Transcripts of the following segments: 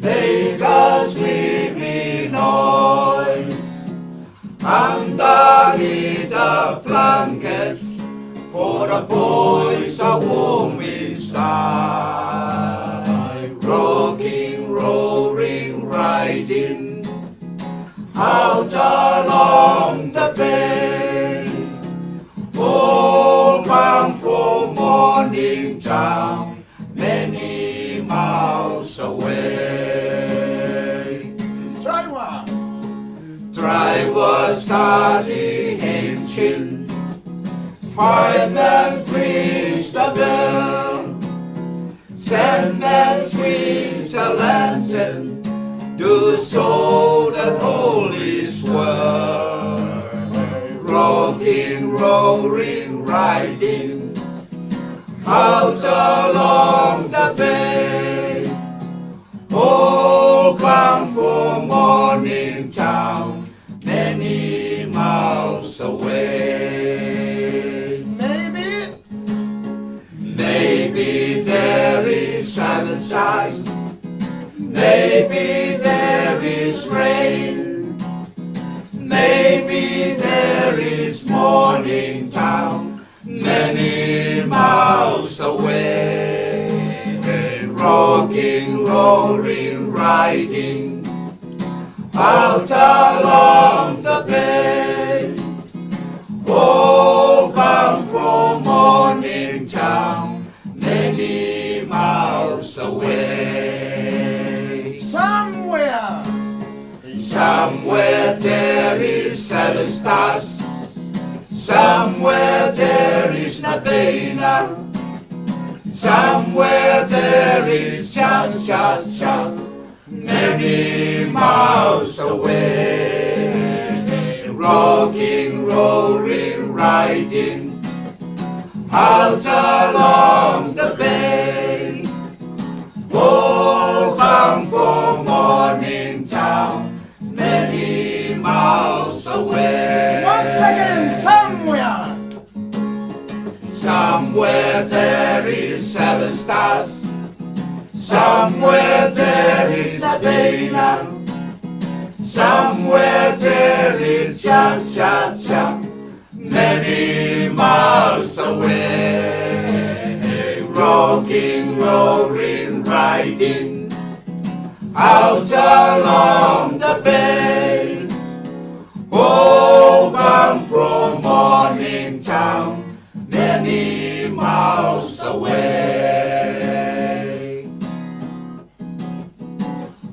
make a sleepy noise underneath the blankets, for the boys are warm inside. Rocking, roaring, riding out along the bay, all bound for morning town, many miles away. Driver starting engine, fireman rings the bell, Sandman swings a lantern to show that all is well. Rocking, roaring, riding out along the bay, all bound for morning town, many miles away. Maybe there is seven sighs, maybe there is rain, maybe there is morning town, many miles away. Rocking, roaring, riding out along the bay, all bound for morning town, many miles away. Somewhere there is seven stars, somewhere there is Nabena, somewhere there is cha, many miles away. Rocking, roaring, riding out along the bay, all bound for morning town, many miles away. Once again, somewhere there is seven stars, somewhere there is Nabena, somewhere there is cha, many miles away. Rocking, roaring, riding out along the bay, all bound from morning town, many miles away.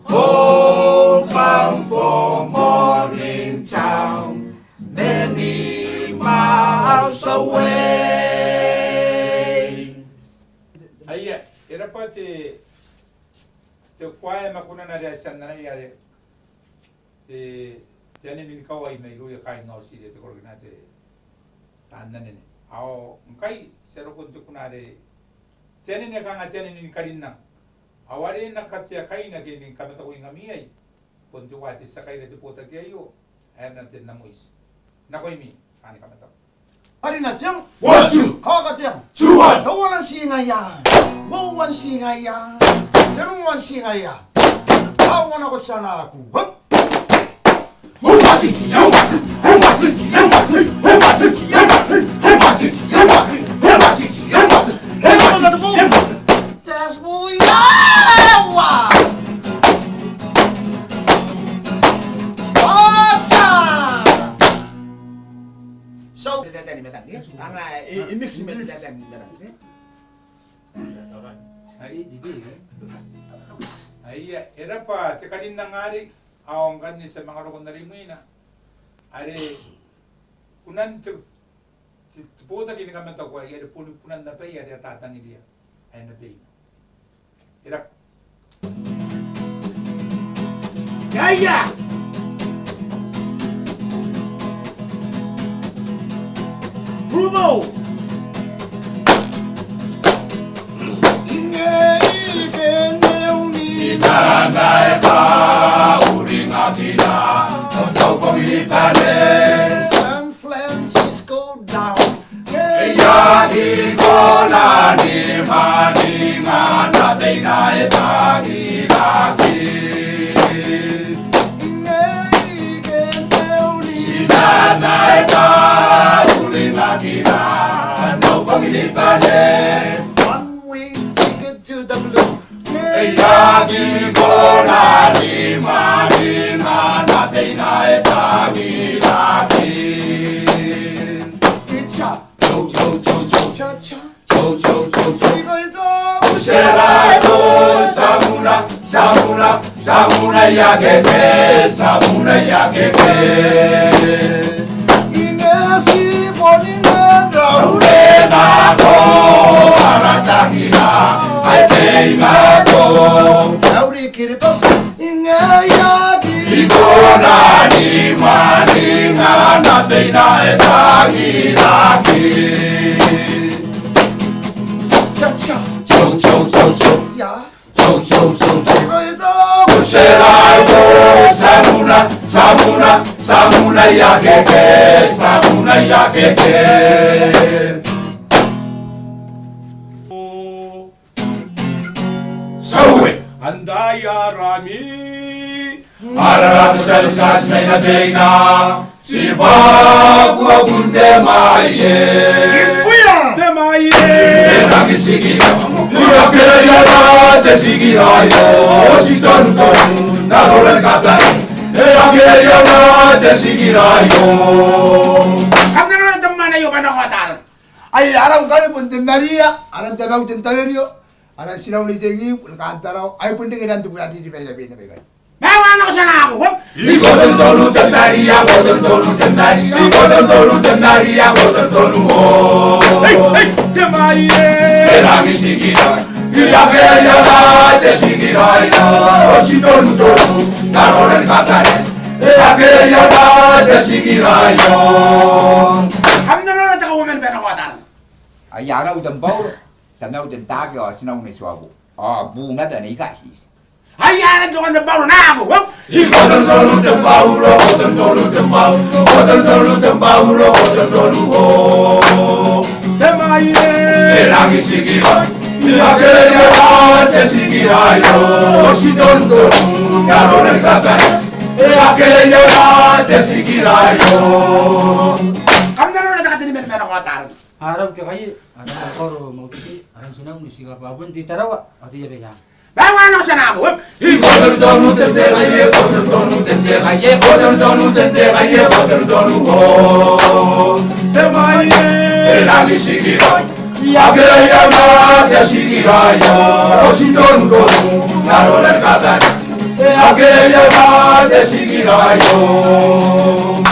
All bound for morning town, many miles away. Ayya, irapati te kwaya makuna na dia sanna ya te tene ni kawai mai lu ya kai no si te ko na te tanna ne ao kai sero ko te kuna re tene ne kanga tene ni karinna aware na katya kai na ge ni kamata ko ngami ai pontu wati sakai re te pota ke yo erna te namuis na ko mi ani kamata Arina tiang, 1, 2, kaga tiang, 2, 1. don't want to see ya, won't want to see ya, don't want to see ya. I want to go sana aku. That's boy. So, mix Ayya, erapa te karinna ngari aong ganni sa mga rokon na rimuina. Are kunan te pota kini kamata ko ay punan na pa ay tatang idia ay na pay. Erap. Yaya! Bruno! Nanay ka uring apila Totoo pamilitanes San Francisco down. Kaya di ko na ni maningan Natin na itangilaki Takira, no pangilipane. One way ticket to the blue. Yagi gona ni marina na beina Takiraki. Cha Cho cho cho cho cha cha. cho cho cho cho. 이거도 Userato samuna samuna samuna yakeke samuna yakeke. 이것이 본인은 Urenato aratakira alteimado. 우리끼리 버스 이야기 Ikonani maninga na beina Takiraki. 차차 Cho cho cho cho 야 cho cho cho cho. 이거도 Userato samuna samuna samuna yakeke samuna yakeke. Sawi Andaya Rami. Ararap salisas may na dena si Bagua Gunde Maye. Temaye. Eragi sigira, ura kaya na te sigira yo. Si don don na rolen kata. Eragi kaya na te sigira yo. 감내로는 덤만에 요만하고 왔다. 아이 아랑 가는 분들 말이야 아랑 대박 된다면요 아랑 시라우니 대기 우리가 안 따라오 아이 분들이 난 누구야 니리 베나 베나 베가 매화는 오잖아고. 이거는 도루 된 말이야, 거든 도루 된 말이야. 이거는 도루 된 말이야, 거든 도루 오. Temaye. Eragi sigira, ura kaya na te sigira yo. Si don don na rolen kata. Eragi kaya na te sigira yo. 감내로는 taga 오면 배나고 왔다. ai ya đâu tầm bố tầm đâu tầm ta cái xin ông này xóa bộ buông hết rồi này cái gì 아이야는 저건 바로 나고. 이거는 도루 된 바우로, 거든 도루 된 바우. 거든 도루 된 바우로, 거든 도루 오. Temaye. Eragi sigira, ura kaya na te sigira yo. Si don don na rolen kata. Eragi kaya na te sigira yo. 감내로는 taga 들이면 배나고 왔다. Arab ke kai ada koro mau kiti aran sinang musiga babun di tarawa ati ya beja 매화는 오잖아고. 이거는 도루 된 데가 예, 거든 도루 된 데가 예, 거든 도루 된 데가 예, 거든 도루 오. Temaye. Eragi sigira, ura kaya na te sigira yo. Si don don na rolen kata. Eragi kaya na te sigira yo.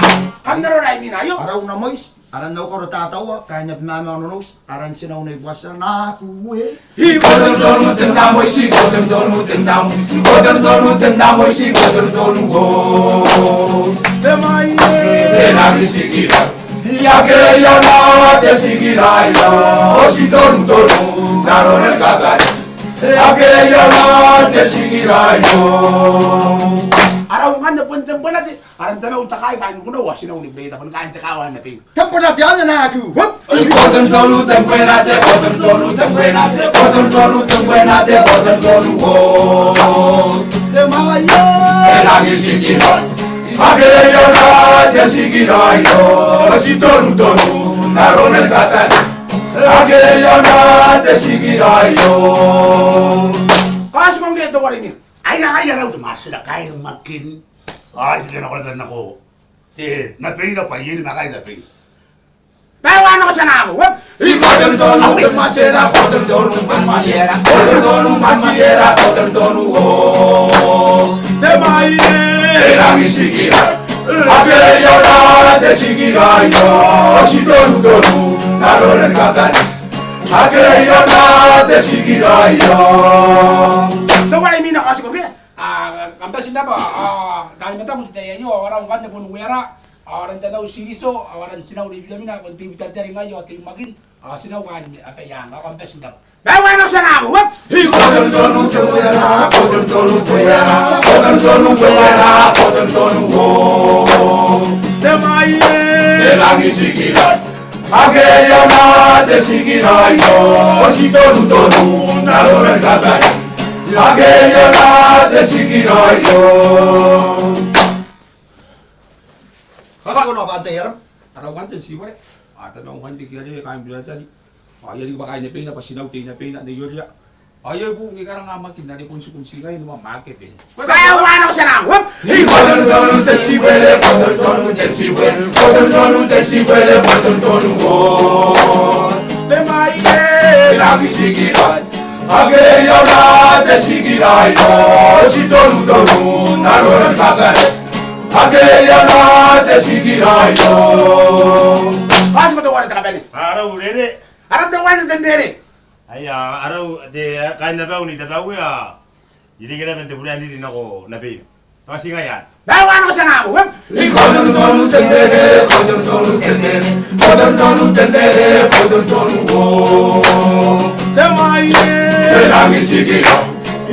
감내로는 아이미나요. 아라우 나모이스 아란 너거로 따따와 가이나 마마노노스 아란 시나우네 와사 나구에 이거는 도루 된 나무 시, 거든 도루 된 나무. 거든 도루 된 나무 시, 거든 도루 오. Temaye. Eragi sigira, ura kaya na te sigira yo. Si don don na rolen kata. Eragi kaya na te sigira yo. 아라우 간데 번쩍 번하지. 아란 때문에 우타가이 가는 거는 와시나우니 베이다 보니까 안 때가와 내 베이. 템포라티 하냐 나구 거든 도루 된 부에나데, 거든 도루 된 부에나데, 거든 도루 된 부에나데, 거든 도루 오. 테마예 Eragi sigira, ura kaya na te sigira yo. Si don don na rolen kata. Eragi kaya na te sigira yo. 가시 공개 또 버리니. Ay raw masila kaya makin. Ay, di ka na ko na ako. Napay na pa, yun na kaya napay. 매화는 오잖아고. 이거는 도루 맛이라, 거든 도루 맛이라, 거든 도루 맛이라, 거든 도루 오. Temaye. Eragi sigira, ura kaya na te sigira yo. Si don don na rolen kata. Eragi kaya na te sigira yo. 또 버리미나 가시 공개. kampas na ba dahil mata mo tayo nyo orang kan pun wera orang tanaw siriso orang sinaw riblamina kon tibi tartari ngayo at magin sinaw kan apa yang kampas na ba 매화는 오잖아고. 이거는 도루 된 부에나, 거든 도루 부에나, 거든 도루 부에나, 거든 도루 오. Temaye. Eragi sigira, ura kaya na te sigira yo. Si don don na rolen kata. Eragi kaya na te sigira yo. 가사고 나반테 여름 Araw kan si we. Ata na uhan di kaya kain bila tadi. Ayari ba kain na pina pasinaw tina pina ni Yulia. Ayaw po ikarang amakin na ni kunsi-kunsi kayo naman market eh. Kaya wala ko sa nangwap. Kodortonu tesiwele, kodortonu tesiwele, kodortonu tesiwele, kodortonu go. Temaye. Lagi sigirai, ageya na tesigirai yo. Sitonu tonu naroran kakare, ageya na tesigirai yo. Kasi mo tuwa na takapene. Arau rere. Aram tuwa na tendere. Aya arau de kain na bau ni da bau ya. Jadi kira bente bulan di nako nabi. Pasti ngaya. Kaya wala ko sa nangwap. Kodortonu tendere, kodortonu tendere, kodortonu tendere, kodortonu go. Temaye. Lagi sigirai,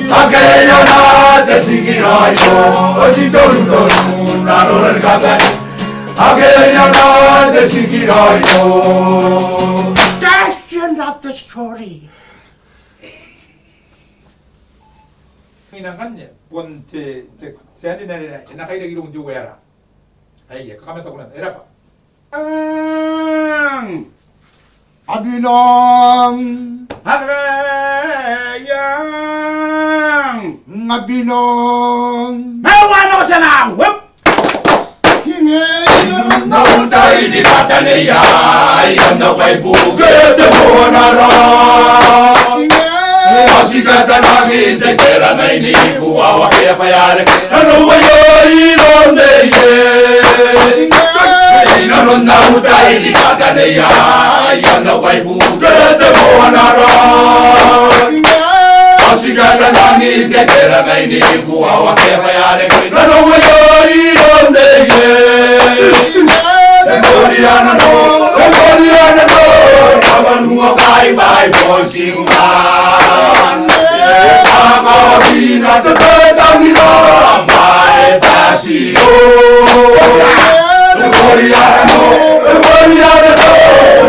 ageya na tesigirai yo. Sitonu tonu naroran kakare, ageya na tesigirai yo. That's the end of the story. Hinangan niya, pun saya ni nari nak kaya lagi dong juga era. Ayah, kami tahu nak era apa? Abinong, Agayang. abinong, Kaya wala ko sa nangwap. hingay Nautay di kataniya, iyan kay bukit de buwanara. Masikata namin de kera na inikuwawa kaya payare. Ano wayo ilonde ye. Inanon nautay di kataniya, iyan kay bukit de buwanara. Masikata namin de kera na inikuwawa kaya payare. Ano wayo ilonde ye. Emoriana no, Kamanua kai bai ponsingan. Kakawina tetetangina mai pasio. Emoriana no,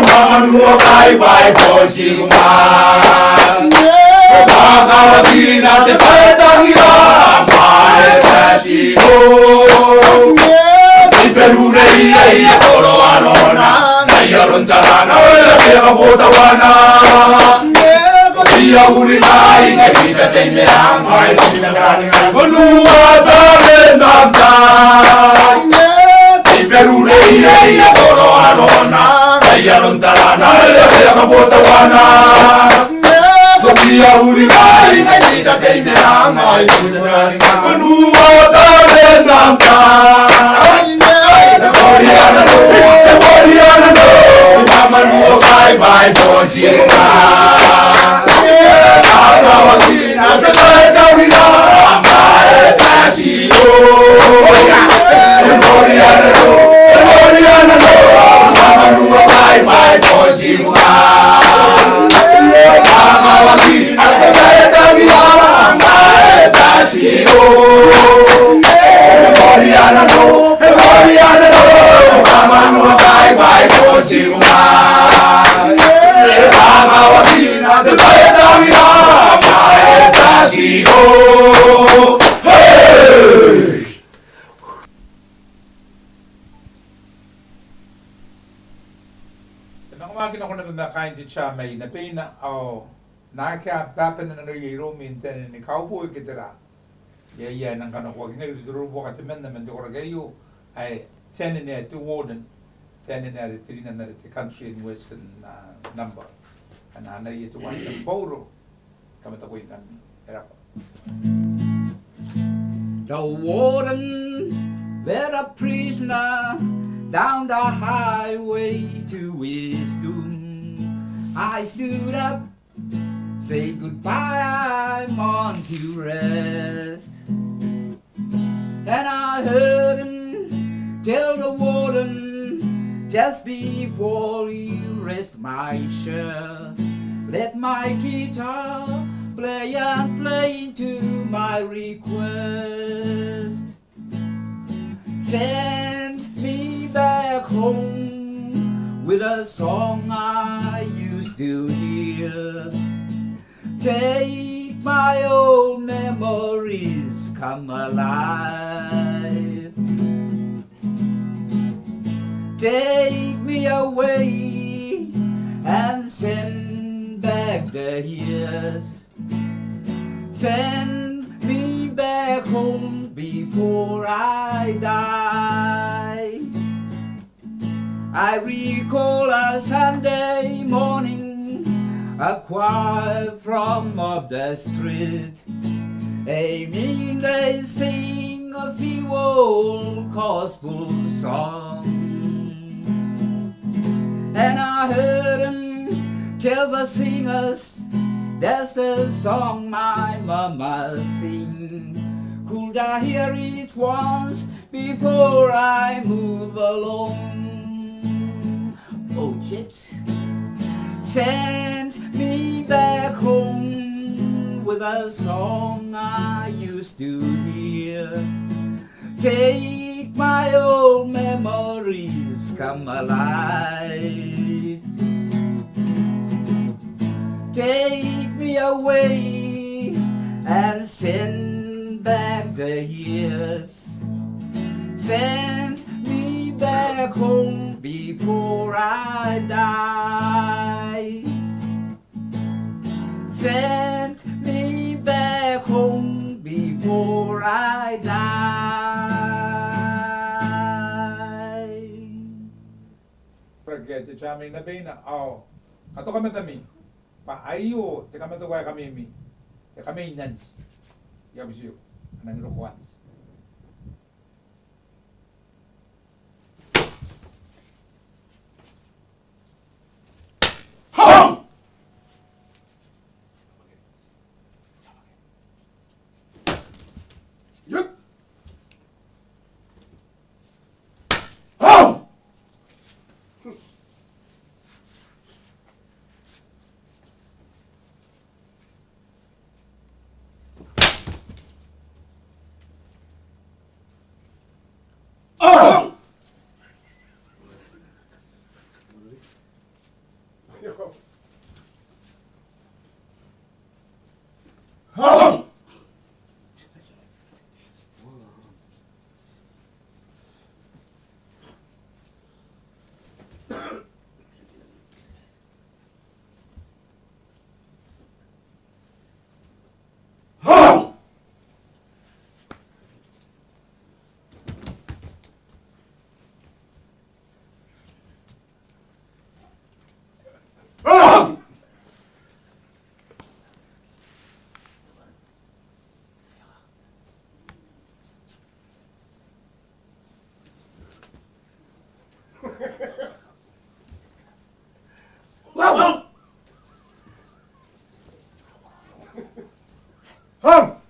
Kamanua kai bai ponsingan. Kakawina tetetangina mai pasio. Perureia ia koro arona, naia rontarana, oia pega botawana. Ia uritai, ngai kita teimea, mai sina grani ngai bonua talendanta. Perureia ia koro arona, naia rontarana, oia pega botawana. Ia uritai, ngai kita teimea, mai sina grani ngai bonua talendanta. Emoriana no, Kamanua kai bai ponsingan. Kakawina tetetangina mai pasio. Emoriana no, Kamanua kai bai ponsingan. Kakawina tetetangina mai pasio. Emoriana no, Kamanua kai bai ponsingan. Kakawina tetetangina mai pasio. Nakamakina ko na kumakain si Chamay na pina o nakakapapan na nangyayro mintan ni cowboy kitira. Yaya nang kanakuha ngayon zero buka temen naman do koragayo ay tenin na to warden tenin na rin na the country in western number ana ito one ng boro kami takoy kami era pa. The warden led a prisoner down the highway to wisdom. I stood up, said goodbye, I'm on to rest. And I heard him tell the warden just before you rest my shirt, let my guitar play and play into my request. Send me back home with a song I used to hear. Take my old memories come alive. Take me away and send back the years. Send me back home before I die. I recall a Sunday morning, a choir from up the street. They sing a few old gospel songs. And I heard them tell the singers, that's the song my mama sing. Could I hear it once before I move along? Oh, chips, send me back home with a song I used to hear. Take my old memories come alive. Take me away and send back the years. Send me back home before I die. Send me back home before I die. Perché ti chiami na bina, oh, kato kami tami, pa ayo, te kami to kaya kami mi, te kami inans, yabisiyo, anang irokuan. Hong! Yuk! Hong! Hong! Hong! Hong! Hong! Hong! Hong!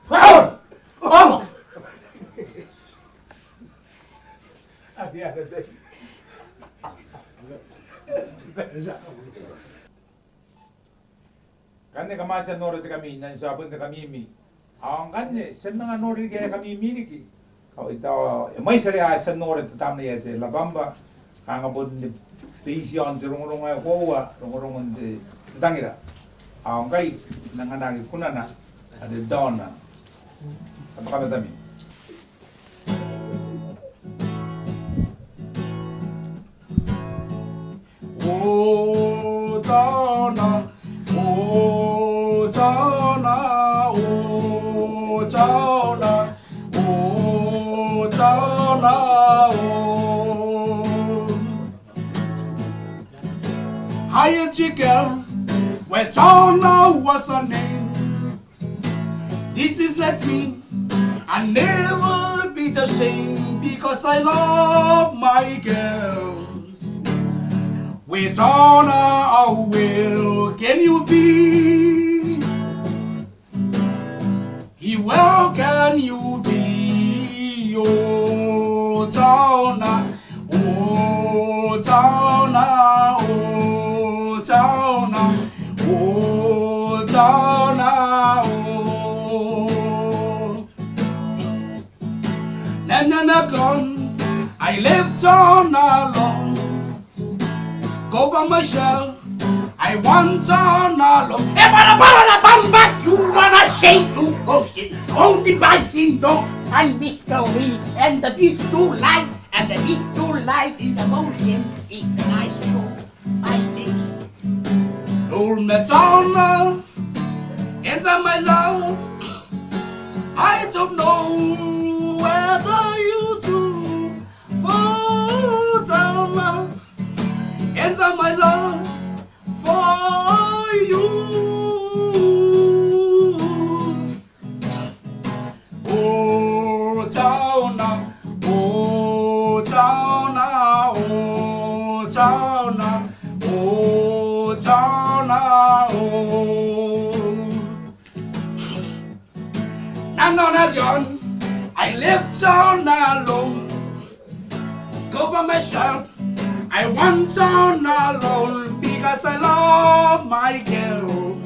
Hong! Hong! Kanya kamasa noro te kami nan sabon te kami mi. Ang kanya sa mga noro kaya kami mi ki. Kau ito may sari sa noro te tamna yete labamba kanga bod ni pension te rong ay kowa rong te tangira. Ang kay nanganagi kunana ade donna. Apa kami tami? 오잖아 오잖아 오잖아 오잖아 오 하얀지 girl where Jana was her name. This is let me I never be the same because I love my girl. With honor or will can you be? Well can you be? Oh, Tona, oh, Tona, oh, Tona, oh, Tona, oh. Nana gone, I left on alone. Go by myself, I want on alone. Bamba, you wanna say to ocean, only by seeing dog and Mr. Weed and the beast do like And the little light in the motion is the nice show. I think. Old Madonna, enter my love. I don't know whether you do. For down, enter my love for you. Oh, down, oh, down, oh, down, oh, down, oh. And on a gun, I live down alone. Go by myself, I want down alone because I love my girl.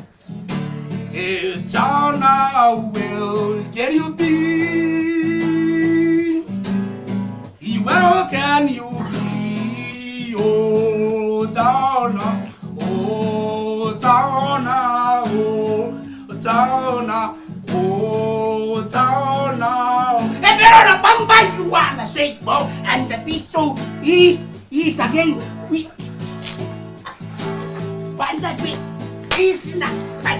Hey, down I will get you be. Where can you be? Oh, down, oh, down, oh, down, oh, down. And there are a bamba you wanna say, Bo, and the pistol is again. We one that we is not right.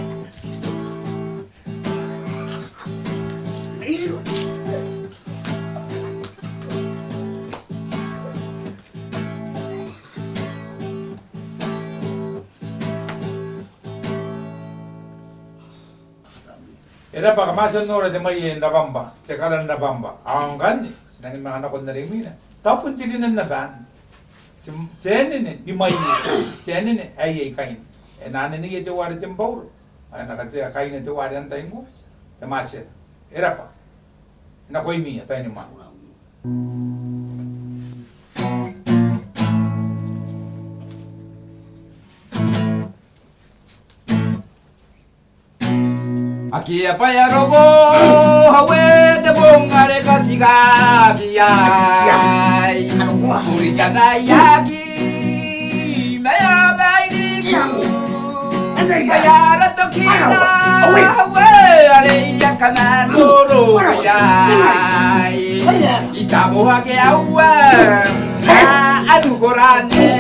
Era pa kamasan nora de may nabamba, sekalan nabamba. Ang gani, nangin mga anak ko na rin mina. Tapon tilinan na ban. Senen ni may senen ay kain. Nana ni ito wari timbor. Ay nakatya kain ito wari ang tayo mo. Tamasya. Era pa. Nakoy miya tayo ni ma. Aquí apaya robo, hawe te bongare kasigagia. Kurigana yaki, maya baini ku. Maya rato kita, hawe are yakana loro ya. Itabo hake awa, adu korane.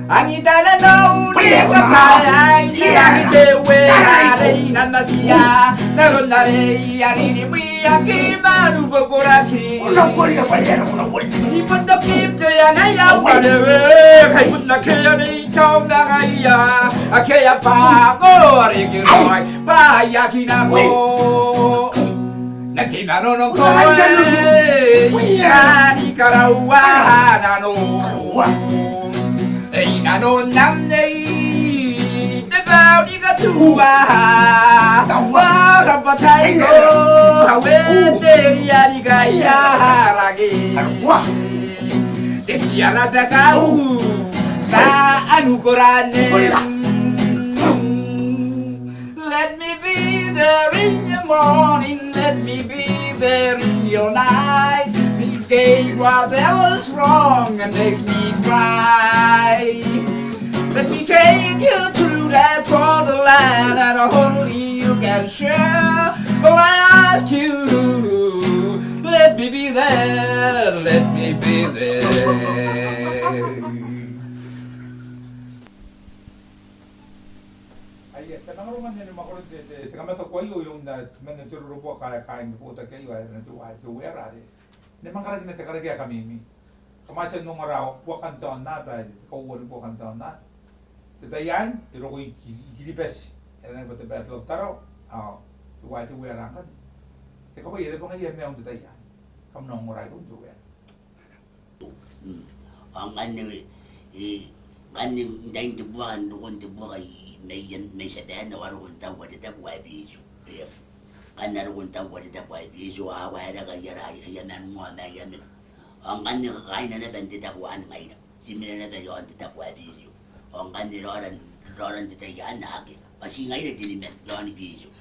Anita na no ni kapaya ni tewe ari na masia na ronare ari ni mi aki manu bokoraki Una cuerda para allá, una cuerda. ni fanda pipte ya na ya palewe kai punna ke ya ni chau na ya ake ya pa ko ari ki roi pa ya ki na ko na ti na no ko ya ni karawa na no Ei na no nam nei te vào đi cả chua wa ra pa thai go hawe te ya đi ga ya ra gi te sia ra da kau ta anu korane let me be there in the morning let me be there in your night Gave whatever's wrong and makes me cry. Let me take you through that borderline and only you can share. Oh, I ask you, let me be there, let me be there. Ay, tanong naman nila makulit dito. Teka mato ko yung na manaturo po kaya kain po ta kayo ay natuwa to where are Nemang karagi na karagi kami mi. Kamasan nung araw, buwakan taon na ba? Kauwan buwakan taon na. Tatayan, iro ko ikilipes. Yan ang battle of taraw. Tuwa ito wera kan. Teka ba, yun ba nga yan mayroong tatayan? Kam nung maray kong tuwa. Ang kaning daing tibuan doon tibuan may sabihan na waroon tawa dito buhay biso. Kanaro kung tawa dito po ay biso awara kayara ayanan mo na yan. Ang kanya kakain na bente tapuan ngayon. Simila na kayo ang titapo ay biso. Ang kanya roran dito yan na aki. Kasi ngayon na dinimet yon biso.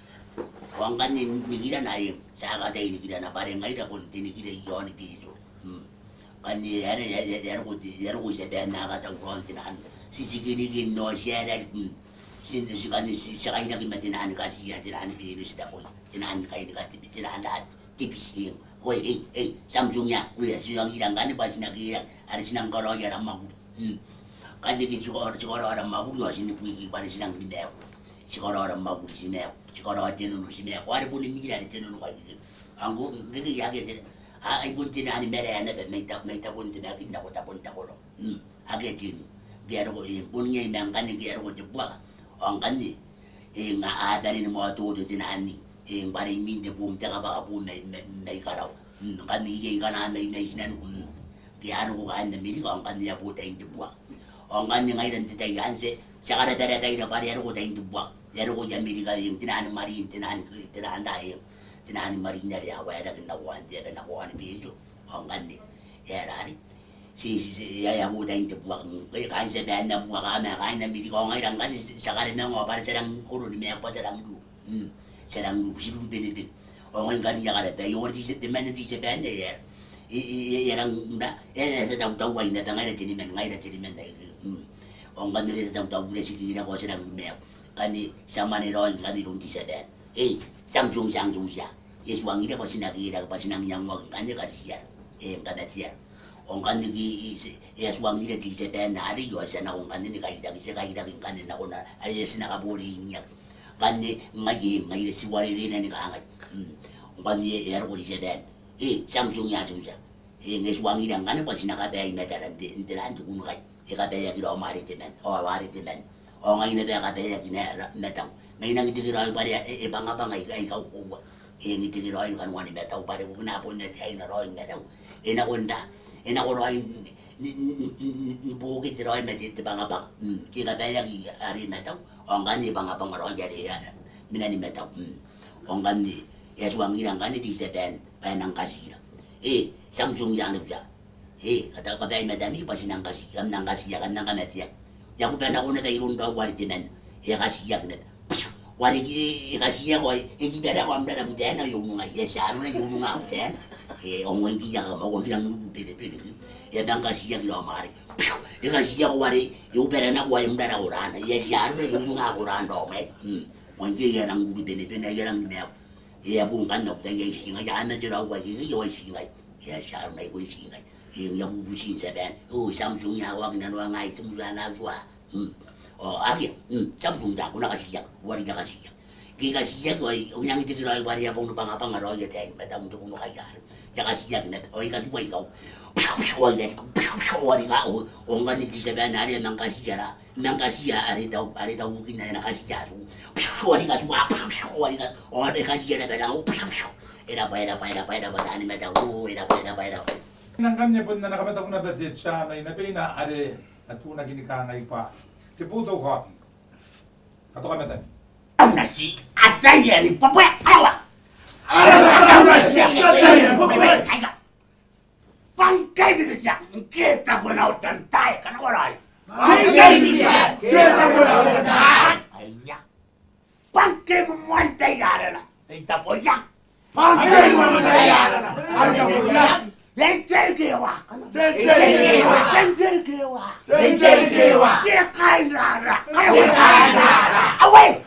Ang kanya nikita na yung saka tayo nikita na parang ngayon kung tinikita yon biso. Kanya yara ko sabihan na katawuran tinahan. Sisigiligin no siya na sakay na kimatinaan kasi tinahan biso si Dapoy. Tinahan kayo ni Katipi, tinahan lahat, tipis iyong Oi, Samsungnya, udah siang hilang kan pas nak hilang, ada sinang kalau ya ramah. Kan dia cukup orang mahu dua sini pergi pada sinang di mel. Sekarang orang mahu di sini, sekarang ada nunu sini. Aku ada pun ini ada nunu lagi. Anggu gigi ya gitu. Ai pun tina ni mere ana be meita pun tina kita pun tak orang. Agak tin. Dia ada pun ni nangkan ni dia ada jebak. Orang kan ni, nga ada ni mau tu tina ni. Bari min de bum ta ba bu nei karau. Kan ni ye kan ana nei sinan. Dia ada kan ni mi kan kan dia bu tai jebak. Orang kan ni ngai dan tai kan se. Cakap ada tai na bari ada ko tai jebak. Dia ada ko jamiri ka yung tina ni mari tina anda yung. Tinahan mari dari awal ada kena wan dia kena wan biju orang ni ya rari si ya buat yang terbuat kan saya dah buat kami kan miri kau ngai rangkan sekarang ni ngapa sedang kurun ni apa sedang dulu situ bener orang kan ya ada bayi orang di mana di sebelah ni ya orang dah saya tahu wah ini dah ngai dah jadi mana orang kan dia tahu dia sih kira kau sedang ni kan ni sama ni orang kan di rumah di sebelah Samsung siya. Yes, wang ida pasti nak yang wang kan dia kasih ya. Kan dia. Orang kan ni yes wang ida di sebelah hari jual sana orang kan ni kaya dah kan ni nak ona. Ada sana kaburi ni. Kan ni ngai si wari ni kan. Orang kan ni ya di sebelah. Samsung ya. Yes wang ida kan pasti nak kaya ini ada dan tu kun kai. Kaya kira mari teman. Mari teman. Orang ini kaya kina metang. May nang itigirayo pa rin, banga ay ikaw po. Itigirayo kan wani metaw pa rin, napon na tayo na roin metaw. Inakunda, roin, bukit roin metit banga. Kika tayo ari metaw, ang gani banga roin yari minani metaw. Ang gani, yaswang ilang gani di sepen, pa nang kasira. Samsung yang siya. Kata kapay madami pa sinang kasira, nang kasira, kan nang kametiya. Yaku pa na ko na tayo daw wari tinan, kasira na. Wari kasih ko ikibera ko amda mutena yung mga yesaru na yung mga mutena ongwen kiya ka mo hilang lubu pede bang kasih kilo mari kasih ko wari yung pera na ko yung dara urana yesaru na yung mga urana do me ongwen kiya nang lubu pede ya nang me bukan no tayo singa ya na jira ko yo singa yesaru na ko singa yung yabu sin saben Samsung ya wag na no ngai tumula na jwa Agi, Samsung dah guna kasih wari dah kasih. Kita kasih ko yang itu kira wari apa untuk bang roy ya teng, betul untuk untuk kaya. Ya kasih ni, kasih wari kau. Wari kau, orang ni di sebelah hari memang kasih jara, memang kasih hari tahu mungkin nak kasih jara. Wari kasih wari orang kasih jara betul. Era pada ni betul. Era. Nang kanya pun na nakabata ko na budget siya, may napina are atuna gini ka ngay pa. Tiputo ko. Kato kami tayo. Ang nasi, atay yan, papuy, alawa! Ang nasi, atay yan, papuy! Pangkay bisa, kita ko na utantay, kanakoray! Pangkay bisa, kita ko na utantay! Ayya! Pangkay mo muantay yara na, itapoy yan! Pangkay mo muantay yara na, itapoy yan! Lentil kiwa! Dia kain rara! Away!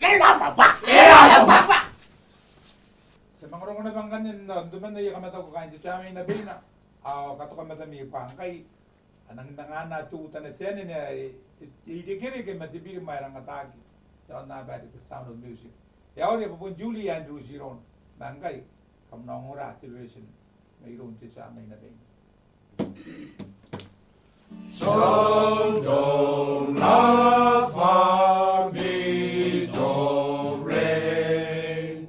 Kailan ba? Sa mga rongo na bang ganyan, duman na yung kamataw ko kain siya may nabil na. Kato kamatami yung pangkay. Anang nangana tuutan na siya niya, idigiri kay matibili mayroong atagi. Doon na ba the sound of music. Yaw niya po Julie Andrews yun. Bangkay, kamnongora, television. Mayroon siya may nabil. So don't love for me, don't rain.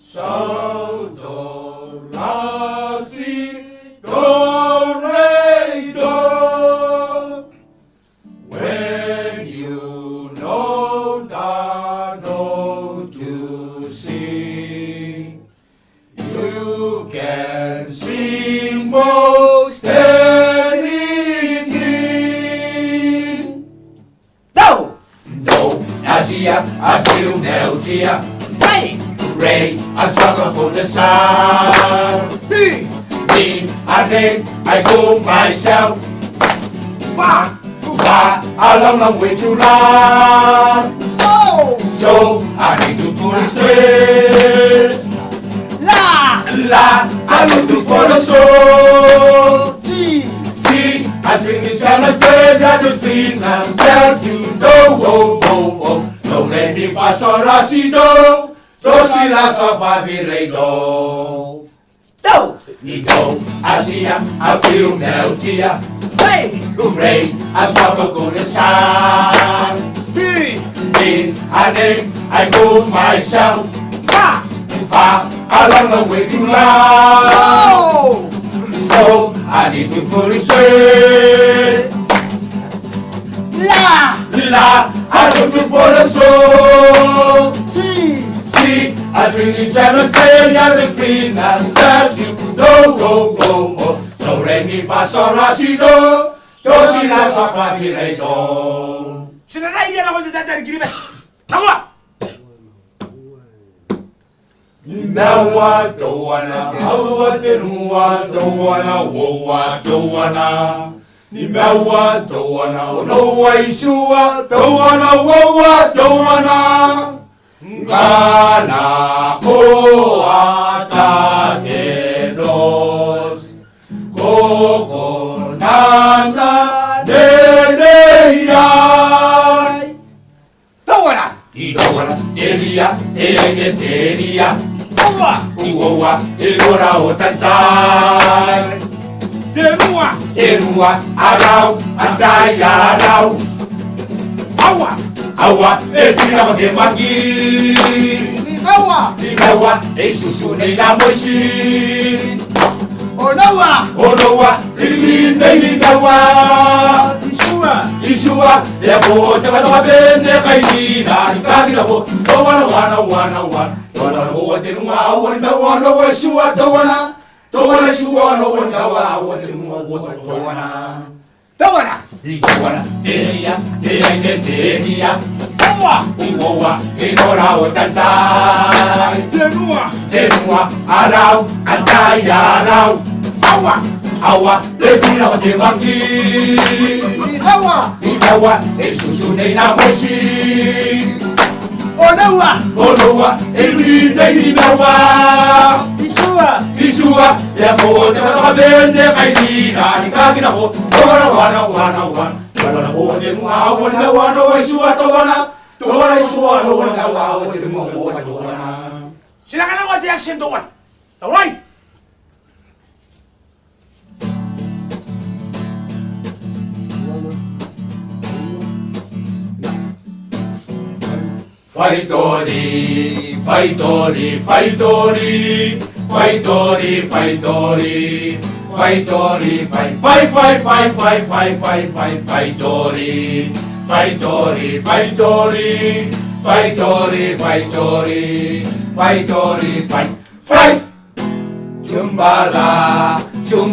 So don't love see, don't rain, don't. When you know the note to sing, you can sing most anything. Do! Dia, I feel no dia. Hey! Ray, I struggle for the sun. Me, I think I go myself. Far, a long way to run. So I need to pull it straight. La! La, I look for the soul. I drink this kind of faith that the trees now tell you no, oh, oh, oh. No, let me pass on Rasido. So she lost off my do. Nito, Asia, I feel meltia. Hey, Ray, I'm going to sound. Me, I think I go myself. Far along the way to love. So I need to put it straight. La, I look for the soul. I drink the shadow, stay at the trees and that you go. So let me pass on Rasido. So she lost off my do. Sila na idea na ko dito dari gini bes. Tawa. Nawa doana, awa tenua doana, woa doana. Ni mewa doana, onoa isua doana, woa doana. Ngana ko atakedos, koko nana dedeyai. Tawa. Idoana, dedia, dedia. Uoa, Elora o Tantai. Terua, Arau, Andai, Arau. Awa, Etina de Magi. Ikawa, Esusu, Neina Moshi. Onoa, Ilmi, Neinawa. Isua, Yabo, Tabane, Kaina, Kagabo, Wana. Don't Onoa, Elmi, Neinawa. Isua, Yabo, Tabane, Kaina, Kagabo, Wana. Silakan ako at action doon. Alright. Faitori, fight. Chumbala, chum.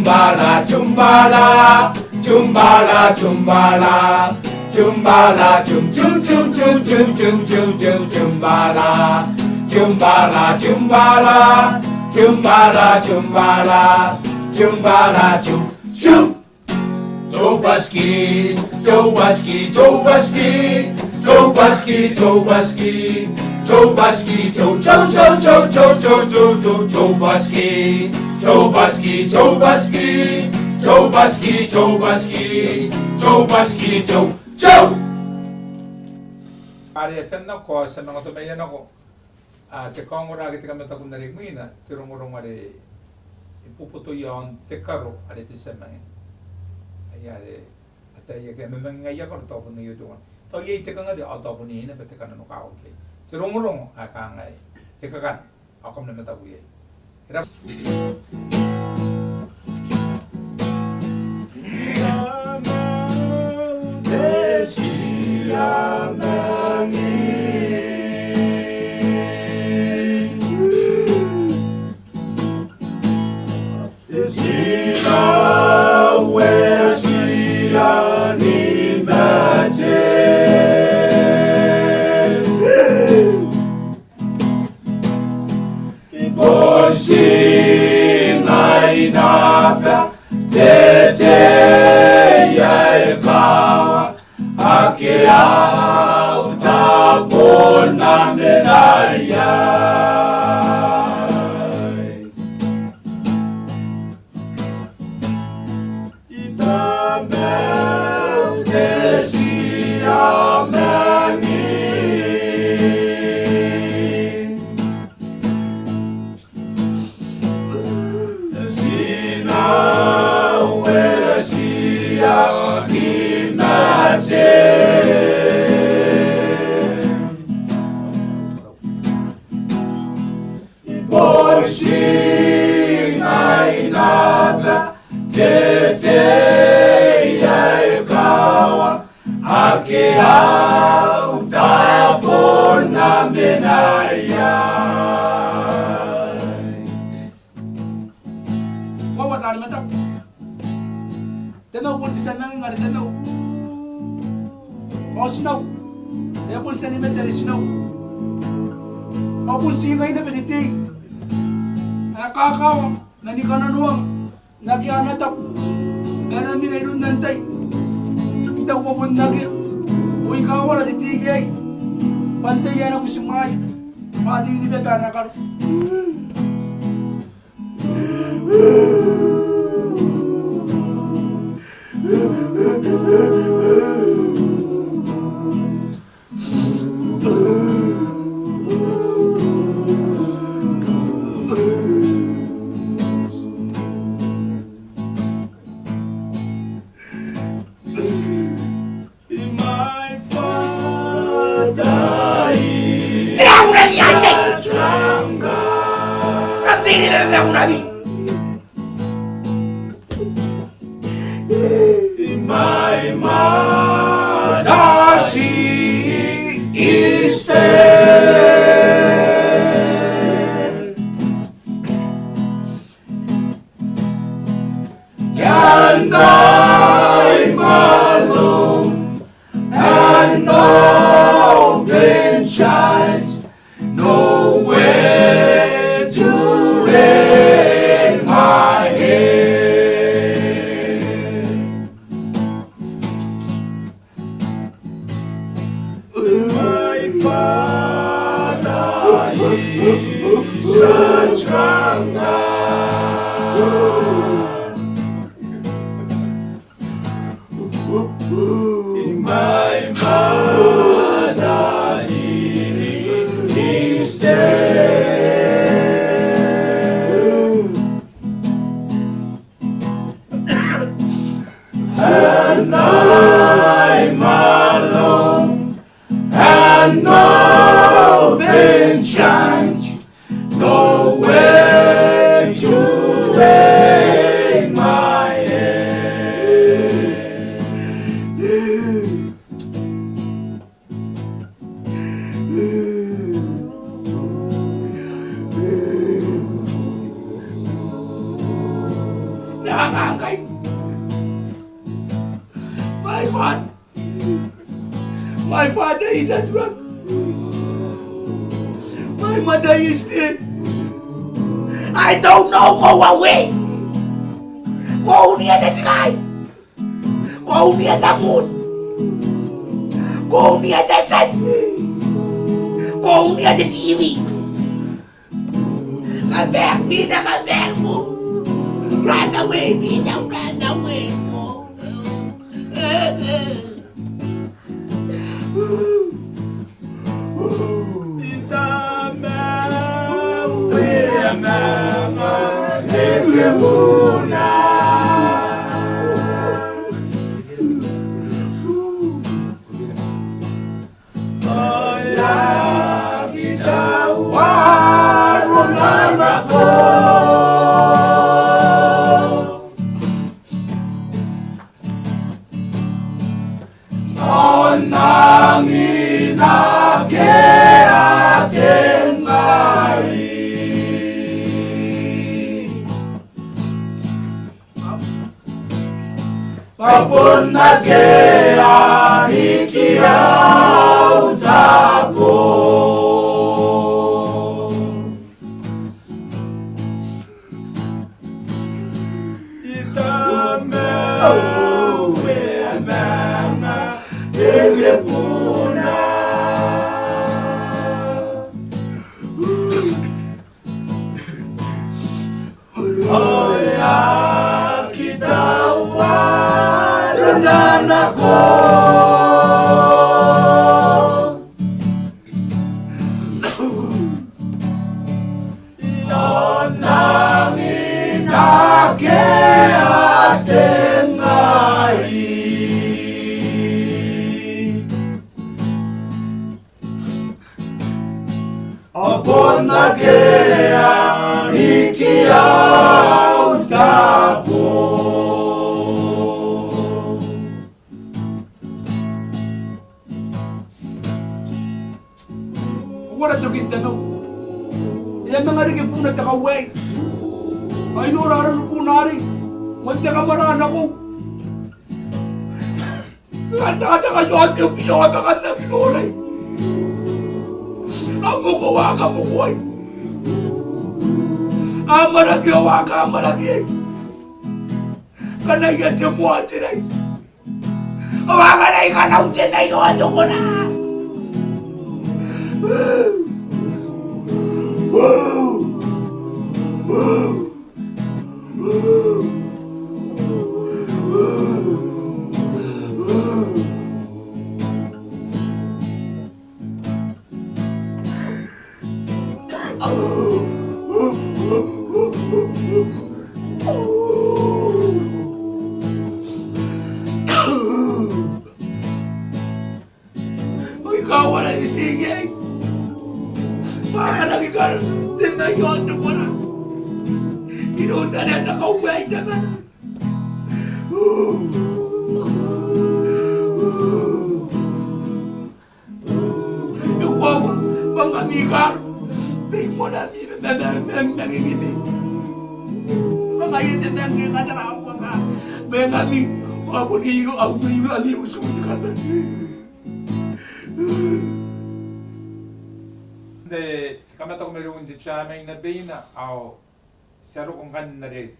Tobaski, Ariasan na ko sa mga tumayan ako. Te kongora kita kami takun dari mina, tirong-urong ari ipuputo yon te karo ari te semang. Ayare atay ke memang ngaya ko to pun yo tuan. To ye te kang ari auto pun ni na te kan no ka okay. Tirong-urong akangai. Ikakan akom na mata buye. Era kan mata. Tena pun di sana ngari tena. Oh sinau. Ya pun seni meteri sinau. Apun singa ina petitig. Nakakaw nani kananuang nakianatap. Pero mina irun nantay. Itaw pa pun nagi. O ikaw wala titigay. Pantay yan ako si May. Pati ini bebe nakar. My father is a drunk. My mother is dead. I don't know. Go away. Go near the sky. Go near the moon. Go near the sun. Go near the TV. Come back, Peter. Come back, Mo. Run away, Peter. Run away, Mo. Papun nake arikia utako Itame uwe mama Egepuna Oya kitawa Nanako Yonami nake atengai Opon nake arikia utapo Wala jokin tanaw. Yan mga rin puna takaway. Ay no raran po nari. Wanda ka marana ko. Kata-kata kayo ang pinawa ka na pinulay. Ang mukawa ka mukuhay. Ang maragyawa ka ang maragyan. Kanayan niya mo ang tinay. Awa ka na ikanaw tinay ko ato ko na. Ikaw wala itigay. Para ikaw tinay ko ato ko na. Inunda na nakauway naman. Ikaw, mga mikar, tingin mo na nanginginig. Mga itin na ang katarawa ka. Mga mi, mga punigo, ang mga mi usunin ka na. 근데 까마따고 메로운 데 차맹 나 베이나 아오 새로 공간 날에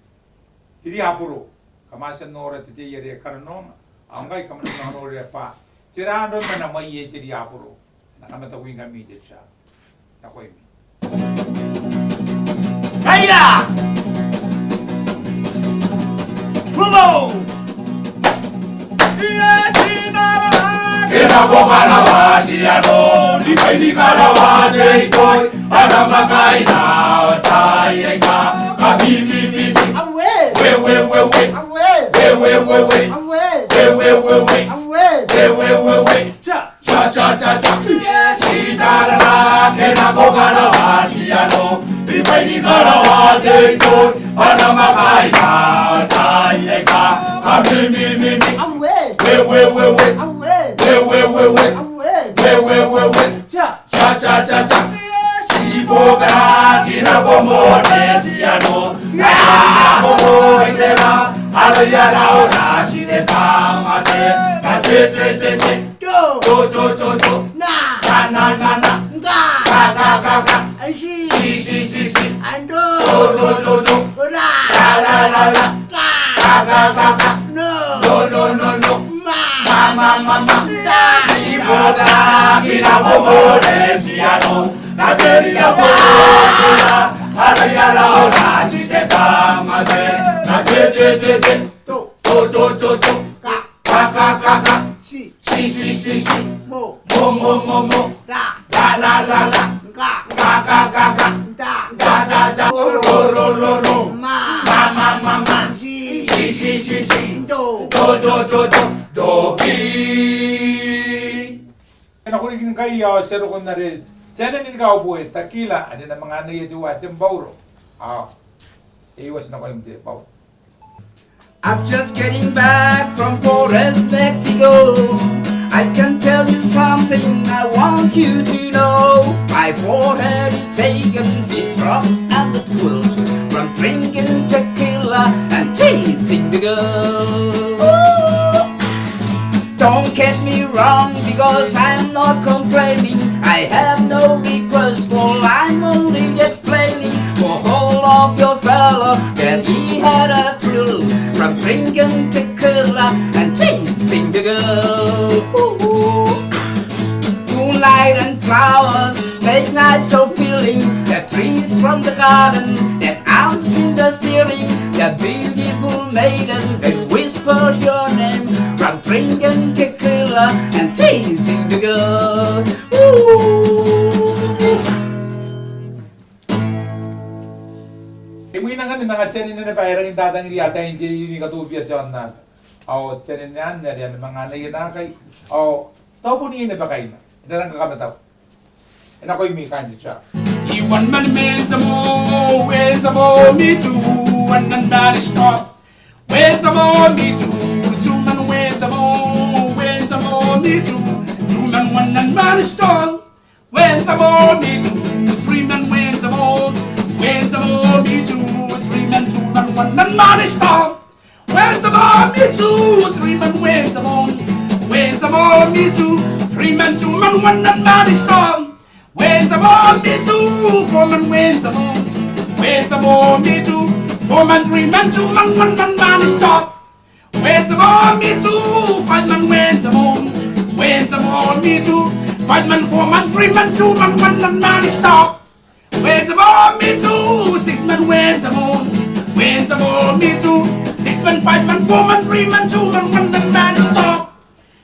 들이 앞으로 가마선 노래 드디 예레 카르노 안가이 카마는 노래 파 지라는 나 마이에 들이 앞으로 나 까마따고 인가 미데 차 나고이미 가이라! 브로보! Kenapa karawasiano di kaini karawate ikoi ada makai na tai eka kami bibi we we we we we we we we we cha cha cha cha si darana kenapa karawasiano di kaini karawate ikoi ada makai na tai eka kami bibi we cha cha cha cha siboga kina bomo desiano ya bomo itera alaya ora sine kamate kate te te do na ga si ando do la ga no mama siboga kina bomo desiano na teria boga alaya ora sine kamate kate te ka si mo la ga ro mama si do pi Kaya kuligin kayo sero ko na rin Tiyanin ikaw po takila ano na mga nayadiwa timbauro iwas na kayong tipaw I'm just getting back from Forest, Mexico. I can tell you something I want you to know. My forehead is aching with drops and the twirls from drinking tequila and chasing the girl. Don't get me wrong because I'm not complaining. I have no regrets for I'm only explaining for all of your fella that he had a thrill from drinking tequila and chasing the girl. Moonlight and flowers make night so feeling. The trees from the garden that out in the steering. The beautiful maiden that whispers your name from drinking tequila and chasing the girl. Imuin na nga ni mga tiyanin na napairang yung dadang yata hindi yung katubiyat yun na tiyanin yan na yan mga nayanakay tao po niya na ba kayo na inalang kakamataw and ako'y may kanyo siya Iwan man mensa mo, me too, and nandari stop. Wensa mo, me too, two man wensa mo, me too, two man one and man stop. Wensa mo, me too, three man wensa mo, me too, three man two man one and man stop. me two, 3 men wins them on. Wins them on me two, 3 men, 2 men, 1 and man is strong. Wins them on me two, 4 men wins them on. Wins them on me two, 4 men, 3 men, 2 men, 1 and man is strong. Wins them on me two, 5 men wins them on. Wins them on me two, 5 men, 4 men, 3 men, 2 men, 1 and man is strong. Wins them on me two, 6 men wins them on. Wins them on me two, 6 men, 5 men, 4 men, 3 men, 2 men, 1 and man is strong.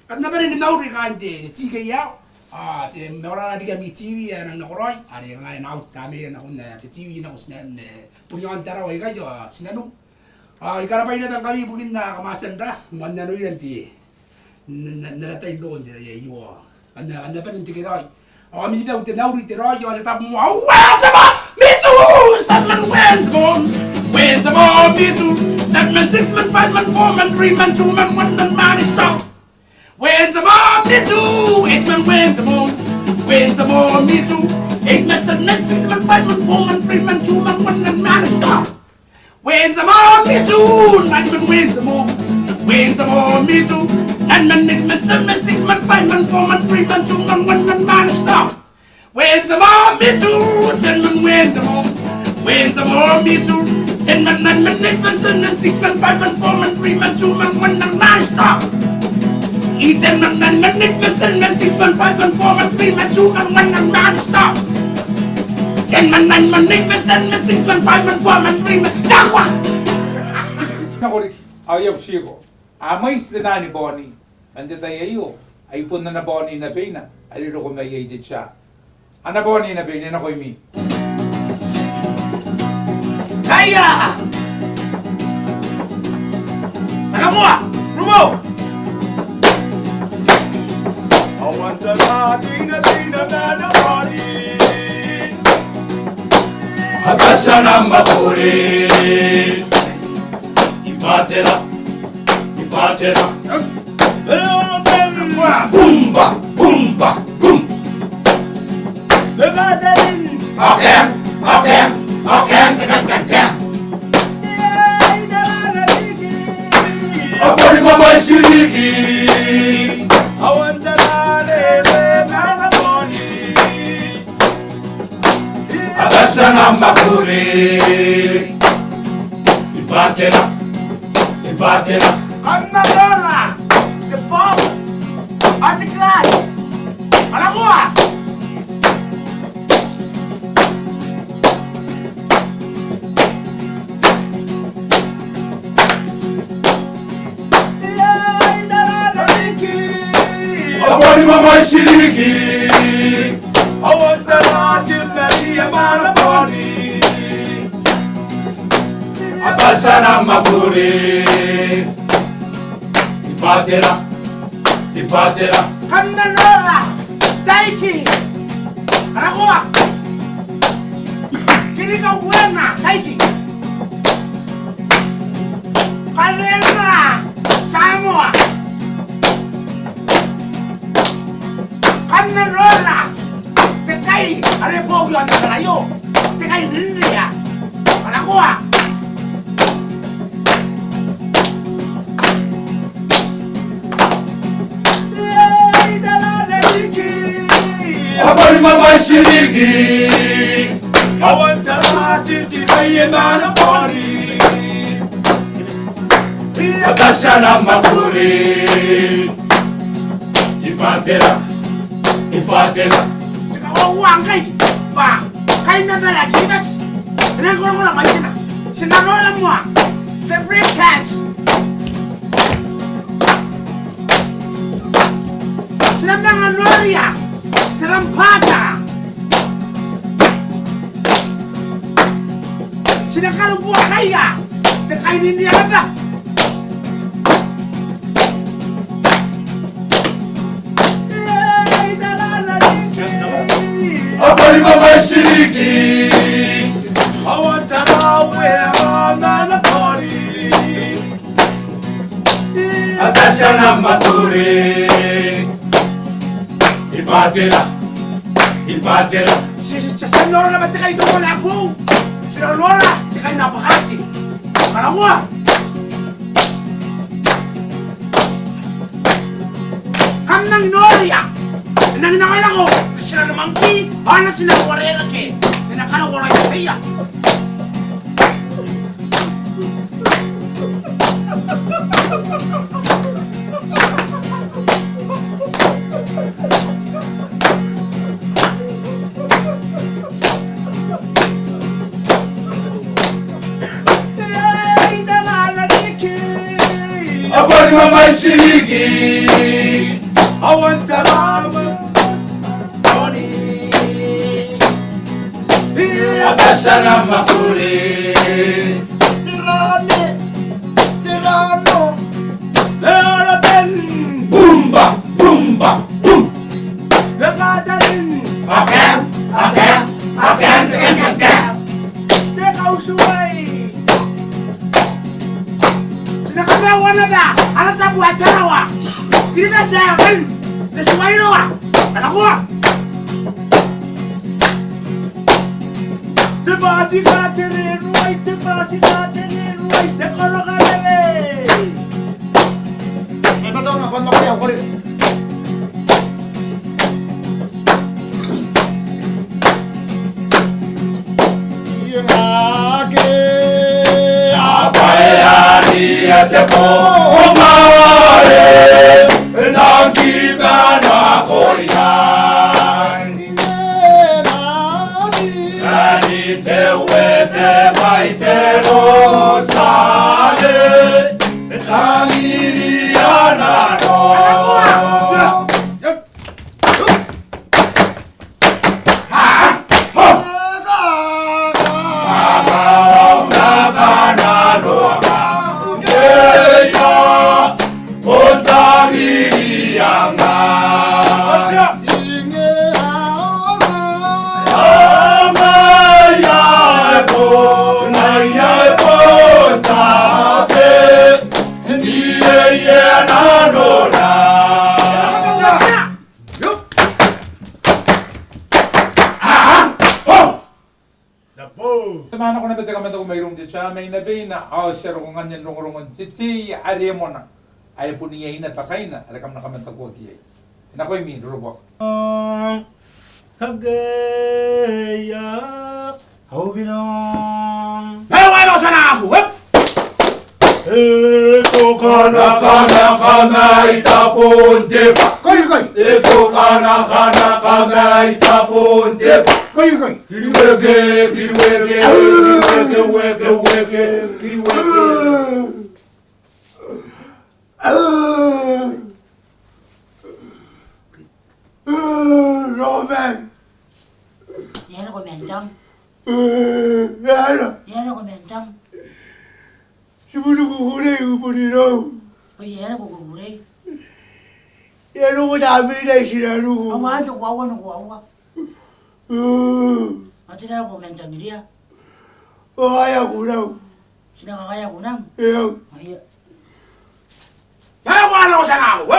Kan na rin na uri kan de tiga yaw. Te mora diga mi TV na nakoroi. Ari nga na out kami na kun na TV na kusnan punyon tara wai ga yo sinanu. Ikara pa ina kami bugin na kamasan da. Manna no ilanti. Naratay doon de yo. Anda pa rin tigiray. Mi daw te na uri te ro yo ta mo. Wow, tama. Mitsu! 7 men wins bon. Wins them all, me too. 7 men, 6 men, 5 men, 4 men, 3 men, 2 men, 1 man, man is strong. Wins them all, me too. 8 men wins them all. Wins them all, me too. 8 men, 7 men, 6 men, 5 men, 4 men, 3 men, 2 men, 1 man, man is strong. Wins them all, me too. 9 men wins them all. Wins them all, me too. 9 men, 8 men, 7 men, 6 men, 5 men, 4 men, 3 men, 2 men, 1 man, man is strong. Wins them all, me too. 10 men wins them all. Wins them all, me too. 10 men, 9 men, 8 men, 7 men, 6 men, 5 men, 4 men, 3 men, 2 men, 1 man, man is strong. 10 men, 9 men, 8 men, 7 men, 6 men, 5 men, 4 men, 3 men, 2 men, 1 man is strong. 10 men, 9 men, 8 men, 7 men, 6 men, 5 men, 4 men, 3 men, dakwa! Nakori, ayaw sigo. Amay sa ni Bonnie. Andi tayo ay pun na Bonnie na pina. Aliro ko may edit siya. Ana Bonnie na pina na ko mi. Kaya! Alam mo ah! Rumo! Awanta na tina tina na body. Akasha na makuri. Ipatera. Ipatera. Bumba, bumba, bum. Okay, okay, okay, okay. Apori mama shiriki. Awanda na na boni. Akasha na makuri. Ipatera. Ipatera. Kanadora! The bomb! At the class! Alam mo ah! Apori mama shiriki. Awanda na jilani amana boni. Akasha na makuri. Ipatera, ipatera. Kanadora! Taichi! Alam mo ah! Kini ka buena! Taichi! Kanadora! Samoa! Kanadora! Tekai! Arepo yun sa kalayo! Tekai nindiya! Alam ko ah! Apori mama shiriki. Awanta na jiti kaye mana boni. Akasha na makuri. Ipatera, ipatera. Uang kay, ba, kay na bala, kibas, nagulong ko lang kayo sina, sinarola mo ah, the breakfast. Sila mga Loria, Terampata. Sila kalubua kaya, tekainin niya na ba? Apori mama shiriki. Awanta na wea na boni. Akasha na makuri. Ipatera, ipatera. Sa Lora naman tika ito ko na po. Sila Lora, tika yung napakasi. Alam mo ah. Wana sina warela ke. Ina kana wara ya pia. Abari mama shiriki. I want to love Abashana makuri. Tirano. there are been Boomba, boomba, boom. the garden Again. take us away. Sina kana wana ba. Ala tabu atara wa. Kiriba sa kan. Lesuwairo wa. Kana ko. The party got it right, the party got it right, the color got it. Ito na kwento ko yan. Abayani atepo omare. Nangiba na koyan. Nani te wete maitero sale. Taniriana no. Mana ko na bete kamenta ko mayroong di siya may nabi na share ko ganyan rongorongon titi aremo na ay po niya ina takay na alakam na kamenta ko tiya na ko mi robok Hagaya. Hobinong. Pero ay mo sana ako. Eko kana itapon depa. Koy. Eko kana itapon depa. Koy. Kiriwege. Roman. Yana ko mentang. Yana. Yana ko mentang. Sibuno ko hulay upunino. Yana ko kukuray. Yana ko dami na sinano ko. Awan to wawa. Atira ko mentang dia. Kaya ko na. Sinakakaya ko nang. Ayaw. Ay. Pero wala ko sana ako.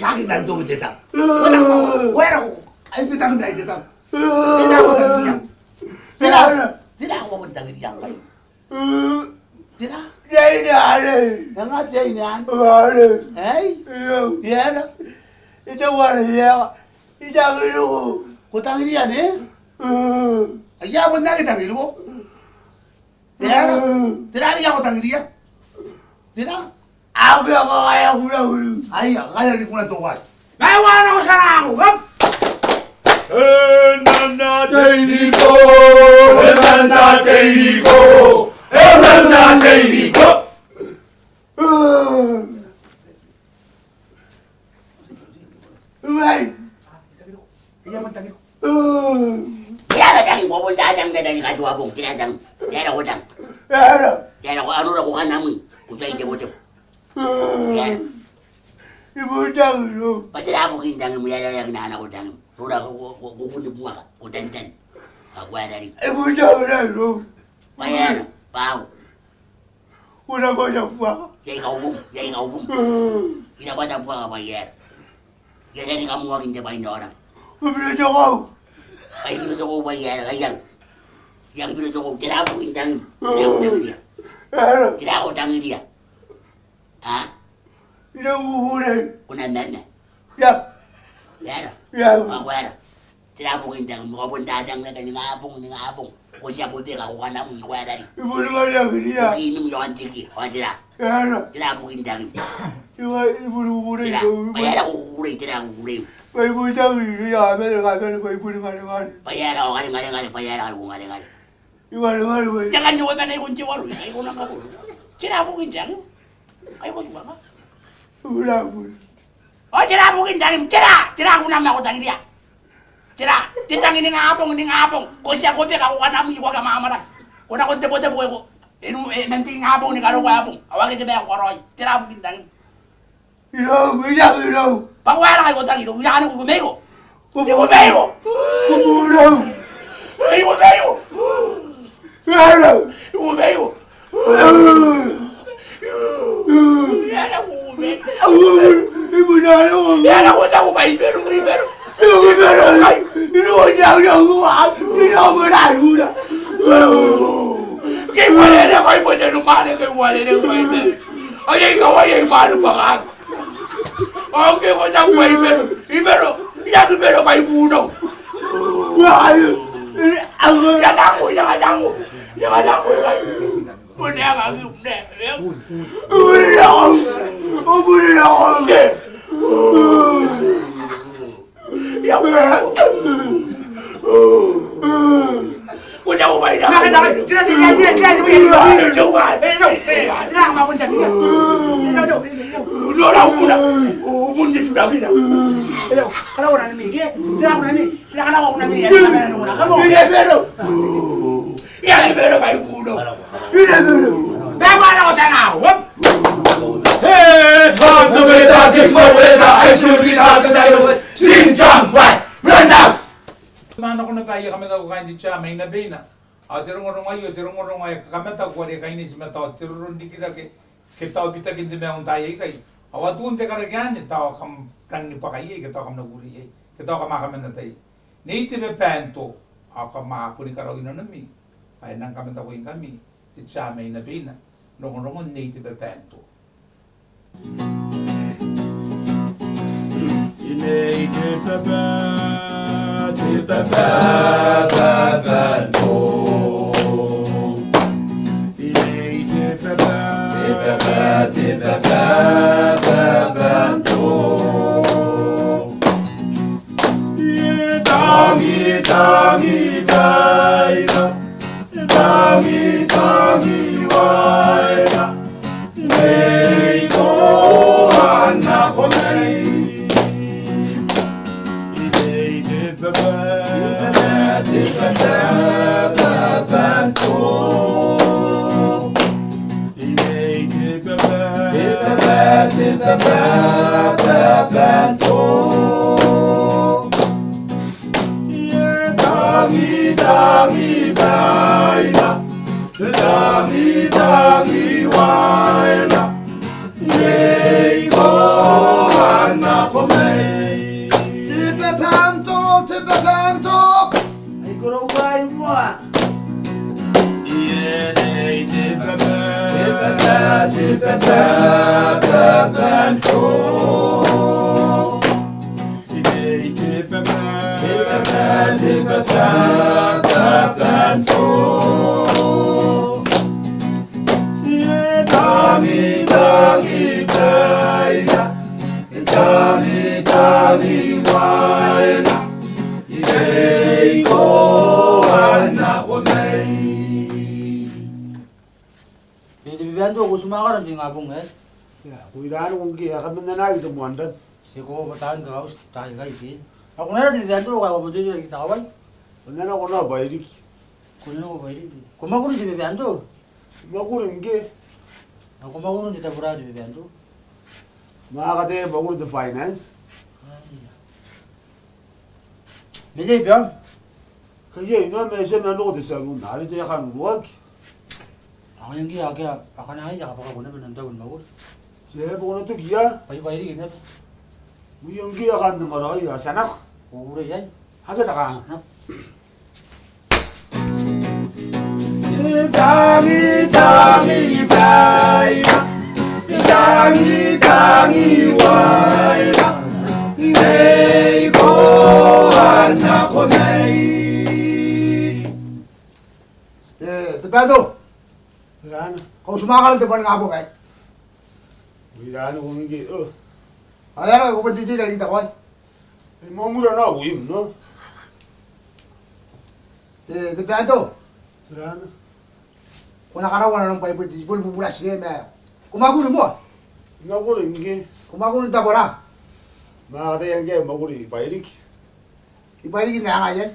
Yakin nandun dito. Wala ko. Ay, dito na dito. Sila ako nagdiyan. Sila ako nagdiyan kayo. Sila? Yang aja ini an. Hey? Iya. Itu warna ya. Itu aku. Kutang ini ya nih. Iya benar kita dulu. Ya. Tidak ada yang kutang dia. Tidak. Aku yang kaya aku. Ayo, kaya di kuna tuan. Pero wala ko sana ako. Nana Teirico. Yana dang pupunta dang na dang kadua bong tinadang. Yana ko dang. Yana ko ano na ko kanami. Kusay te mo te. Yana. Pati na mo kindang mo yana yang na ko dang. Tura ko kukundi buka ko dandan. Ako ada ri. Bayar. Pau. Yay kau bum. Tidak baca buka bayar. Jadi kamu orang je bayin orang. Ay bilo to ko bayar kayang. Yang bilo to ko tira po indang. Dia. Tira ko tang dia. Ha? Una nana. Ya. Lera. Ya. Ako era. Tira po indang mo pun dadang na ni ngapong. Ko siya ko tira ko kana mo ko era. Ibu dengar yang ini ya. Inom yo antiki. O tira. Ya. Tira po indang. Ibu Tira. Bayar ko uri tira ko uri. Ibu tahu ya, mereka kan ibu dengar. Bayar ko ngare bayar ko ngare. Ibu dengar. Jangan nyoba na ikon ciwaru. Ay ko na ka. Tira po indang. Ay ko suka. Ibu. Oh, tira po indang. Tira ko na ako tangi dia. Tira, titang ini ngapong. Ko siya ko peka ko kana mo iwa ka mamara. Ko na ko tebo ko. Inu nanti ngapong ni karo ko apong. Awake tebe ko roy. Tira po indang. Ino, mira. Pagwala kay ko tangi do. Ya ano ko mego. Ko mego. Kumuro. Ay ko mego. Claro. Ko mego. Ya na ko mego. Ibu nalo. Ya na ko ta ko bai pero. Ino jangan gua. Ino berayuda. Kay wala na kay mo na mare kay wala na kay mo. Ay kaway mare pa. Okay ko ta ko bai pero. Ya ko pero kay puno. Ya ta ko. Punya ka gumne. Ya Punya ubay na. Tira. Tira maupun jangan. Udah ko na. Umun ni sudah bina. Kalau orang ini, tira orang ini. Tira kalau orang ini, kamu. Ya pero kay puno. Bawa ako sana. Whoop. Hey, come to me, that is my way, I should be out of the Xinjiang, right? Run out! Mana ko na kaya kami daw kain di siya may nabi na. Tirong ay kamata ko rin kain si mata tirong di kita kita bita kindi me ang tayo kay. Awatun te karagyan taw kam rang ni pa kay kita kam naguri kita kam kami na tayo. Native pento ako maapuni karaw inanami. Ay nang kami daw in kami. Di siya may nabi na. Rong native pento. Bibiando ko sumakaran di ngabong Ya, kuiraan kung kaya kami na nagito mo andan. Siko batahan ka kaus tayo kay din. Ako na rin bibiando ko ako dito kita kaway. Wala na ko na bayrik. Kuno ko bayri. Kumakuno di bibiando. Makurin ke. Ako kumakuno di tabura di bibiando. Makakate makurin the finance. Medyo biam. Kaya ina medyo na loko de sagun. Narito yakan wag. Ako yung giya kaya akanay yakapaka ko na binandaw magul. Siya po na to giya. Bayri kinap. Yung giya kan ng maray. Sanak. Ure yan. Hagad ka. 당이 바이라 당이 와이라 네이고 안나고 네이 대표도 Rana. kau sumakan depan ngabo kai. Rana omi ge. Ayana kau berjiji dari kita kau. Mamura na wim no. 대표도 Rana. kau nak kau orang pai berjiji pun bubulah sih me. Kau magu ni mo? Maguri nge. Kau magu ni tak boleh. Ma ada yang ge maguri bairik. Ibai lagi ni angai je.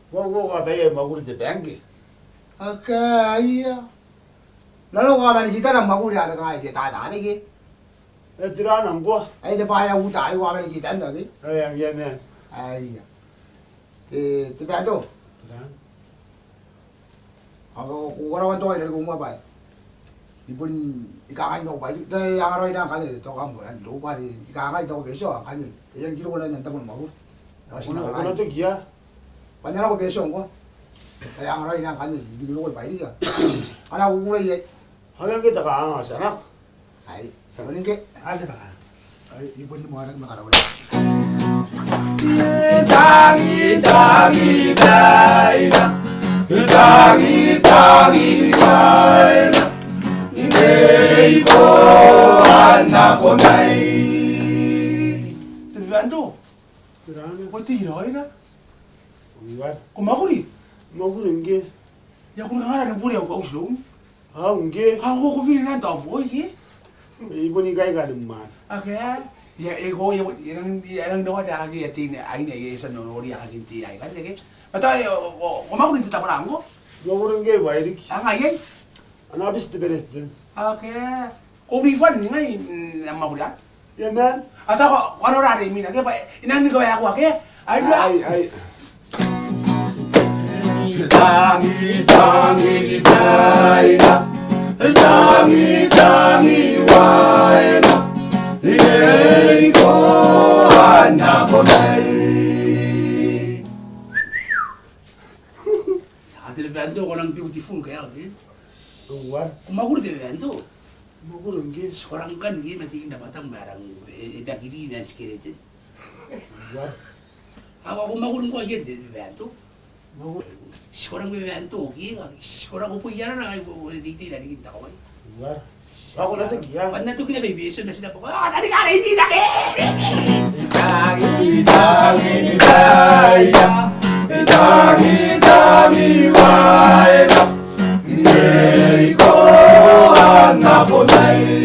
Go ada yang maguri de bangi. Okay, iya. Lalu kau mana kita nak magu dia ada kau dia tak ada ni ke? Rana go. Ay dia payah udah ni kau mana kita ni lagi. Yang ge ne. Iya. 대표도 Rana. ako orang tu ada rumah pai. Ibun ikangan tu pai. Dah yang orang yang kan itu kamu kan lupa di ikangan itu besok kan ni. Yang kira orang nanti pun mahu. Kuna tu gia. Banyak aku besok ko. Yang orang yang kan ni kira orang pai dia. Anak aku ni Hanya ge ta ka sana. ay sebenarnya ke ada tak? Ay ibun ni mana makan orang. 당이 바이라 당이 바이라 네이고 안나고 네이 Terbantu. Rana. Kau tiada ina. Wiwar. Kau mahu ni? Maguri nge. Ya kau dengar ada boleh aku usulum. Ha nge. Aku pilih nanti apa ini? Ibuni gai ga dum man. Okay. Ya ego yang doa jangan lagi ya tini. Aini ya isa nori yang lagi tini. Aini kan lagi. Mata kau mahu ni tetap orang ko? Maguri nge bairik. Ang ayen? Ana bis de beres. Okay. Kau refund ni ngai mahu dia? Ya man. Atau kau orang ada mina ke? Inan ni kau yang aku ke? Ayo. Ai. 당이 바이라 당이 와이라 네이고 안나고 네이 Terbantu orang beautiful kaya ni. Wiwar. Kau mahu terbantu. Maguri nge. Seorang kan dia mesti dapat barang dah kiri dan sekiranya. Wiwar. Aku mahu kau aja terbantu. Maguri. Seorang terbantu, seorang aku punya orang aku di lagi kita kau. Wiwar. Ako na to gia. Pag nato kinabibiso na sila po, tadi ka rin, hindi na 당이 바이라 당이 와이라 네이고 안나고 네이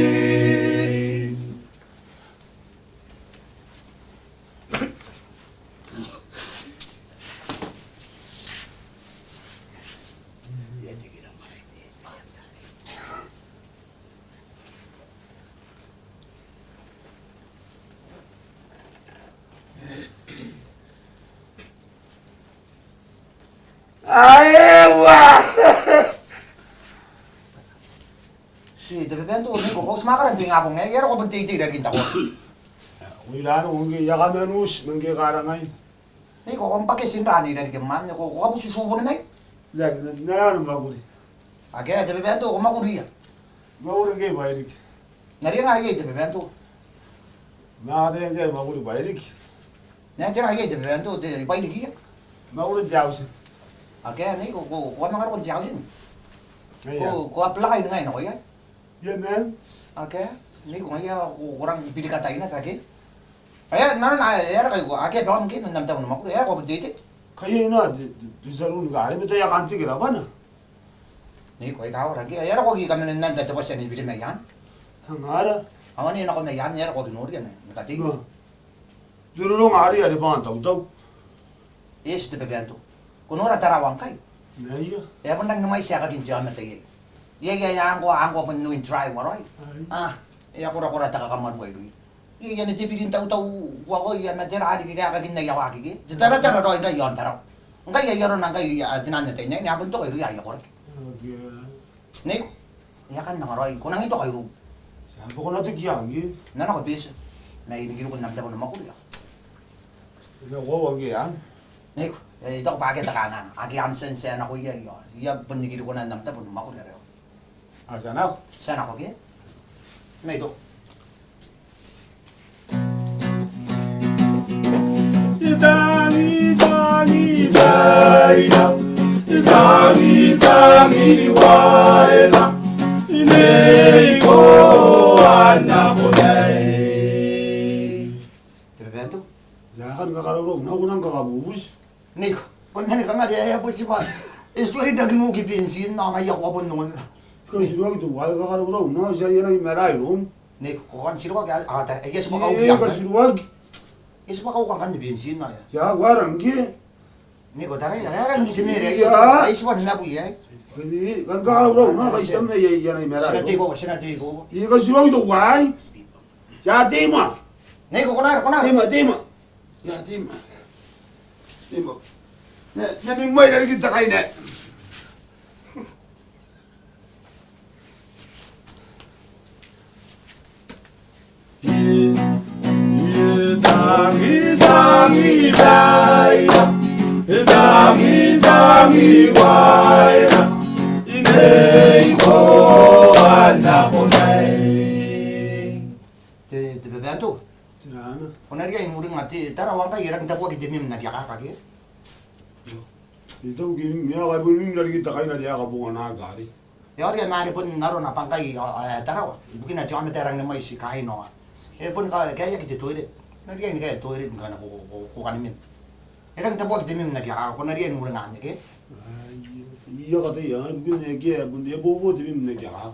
Si, terbentuk ni kau semakan tinggal apa ni? Kira kau bertiga dari kita kau. Wilan unge yagamen us menge garangai. Ni kau pakai sindani dari keman, kau kamu susu pun ni? Lag naran maguri. Agak terbentuk kau mahu dia. Maguri nge bairik. Nari lagi terbentuk. Ma de nge maguri bairik. Nanti lagi terbentuk di bayi dia. Maguri jausi. Agak ni kau makan kau jauh sini. Iya. Kau apply dengan nak ya? Ya man. Agak ni kau ya orang pilih kata ini pakai. Ayah, nana ya kau agak bawa mungkin nanti pun mahu ya kau bertiga. Kaye na disalun ga are beto ya kanti gira bana. Ni kau tahu lagi. Ya kau kami nanti dapat seni pilih mayan. Hangara. Awan ni nak mayan ya kau kenal dia ni. Kata ini. Durulong ari are ban tau tau. Yes terbentuk. Kau nora tarawang kai. Naya. Ya pun nang namai siapa kinci amat lagi. Ya yang angko penuhin try warai. Ya kura taka kamar gua itu. Ya ni tipi din tahu gua gua ya na jera adi kaya kakin na yawa kiki. Jara roi ka yon tarau. Enggak ya yaro nang kai jinan tanya ni abun to itu ya kor. Ni ya kan nang roi kunang itu kai ru. Sampo ko na to giangi. Nana ko bis. Na ini kira kun namda ko na makul ya. Na wo wangi ya. Nih, itu ako bakit ka Agi amsen sen ako iya penigil ko na namta pun mako dere. 아잖아. Sen ako ge. May itu. 땅이 와에라 내고 안나보네 Terbentuk. 야간 가가로 나고난 가가 무시. Nih, pemene ka nga dia po si pa. Isu ay dagin mo kipinsin na nga yawa po noon. 그 시루하기도 와이 가가로 나 자이라 메라이롬. Nih, kukan siro ka ata ay yes mo ka 예, 그 uyan. 시루하기. Yes mo ka ukan kan pinsin na ya. 야, 와랑게. Nih, ko tara ya ran ni simire. Ya. Ay siwan na po ya. 그니 가가로 나가 있으면 얘기하는 메라이롬. Sinatigo. 이거 시루하기도 와이. 야, 데마. Nih, ko kunar. 데마. 야, 데마. 데마. 네, 내가 뭐 이렇게 다가이네. 땅이 와이라 땅이 와이라 내고 안나보네 Terbentuk. 지나나. Kunar ya muring mati. Tara wang ka irang tapo di dimim na dia kakak. 이도 미야가 보는 이렇게 다가이나 야가 보고 나가리. Yori mari pun naron apang kai tarawa. Bukin aja ame terang nama isi kai no. Pun kaya kita toilet. Nari ini kaya toilet ngana ko kanimin. Erang tabo kita mim nari ako nari ini murang ane ke. 이여가 돼야 무슨 얘기야 무슨 예보보 드리면 내가.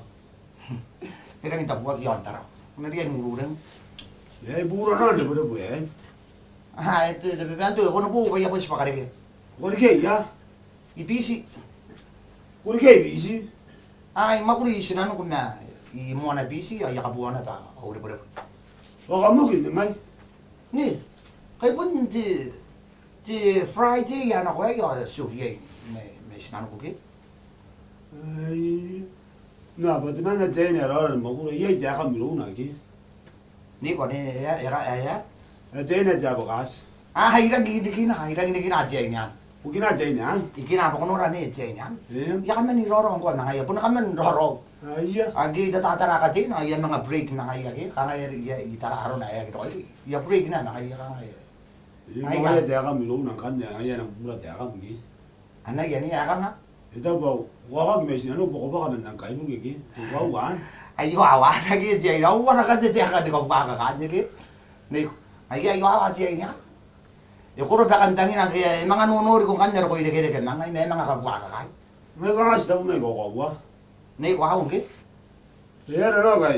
Erang tabo kita yon tarawa. Nari ini murang. 예, 뭐라는 데 뭐야. Ah itu bantu kono bu kaya pun sepakar ke. 그렇게 야. Ipisi. 그렇게 비시. Ai makuri sinanu kuma I mona bisi ya kabuana ta ore ore. 어, 안 먹겠는가? Ni kai pun di Friday ya na ko ya sugi me sinanu ko ke. 아이. 나 버드만 데네라는 먹고 얘 자가 미로나기. Ni ko ni ya. 데네 잡아가스. Ah irang gini aja ini. 우기나 데냐? Ikina apa kono rani aja ini. 예. Ya kami ni rorong ko na ya pun kami rorong. 아이야. Agi tatara ka tin ya mga break na ya ke kanga ya gitara aro na ya gitu. Ya break na ya kanga ya. 이거 내가 미로나 간냐? 아야는 뭐라 내가 뭐기. Ana ya ni ya kanga. 일단 뭐 와가기 메시는 뭐 고바가면 난 가이부기. 와와. Ayo awa lagi aja ya wara ka dia ka di ko ba ka ni. Ni ayo awa aja ini. Ya kuro pakantangin ang kaya mga nunuri kung kanya ko ilagay mga may mga kabwaka kay. 내가 하시다 보면 이거 와. Nay ko haong ki. 얘네가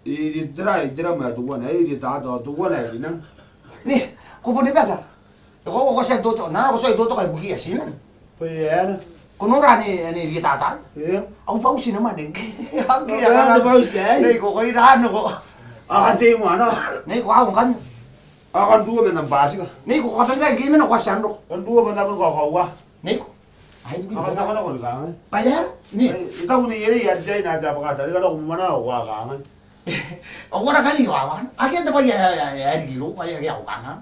이 드라마 두고네 이 다도 두고네 이는. Ni ko po ni bata. Ko sa toto na ko sa toto kay bugi asinan. 예. Kunura ni tatan. 예. Au pausi naman din. Hanggi 아, pausi. Nay ko kay rano ko. 아한테 뭐 하나? Nay ko haong kan. 아간 누우면 난 바지가. Nay ko kapag gimen ko sandok. 건 누우면 나면 거 와. Nay ko. Ay bugi. 아간 나가나 거니까. Bayar ni. 이따 우리 얘네 야지 나 잡아가 다리가 너무 많아 와 가는. Wala ka ni wawan. Agad ba ya giro pa ya ka.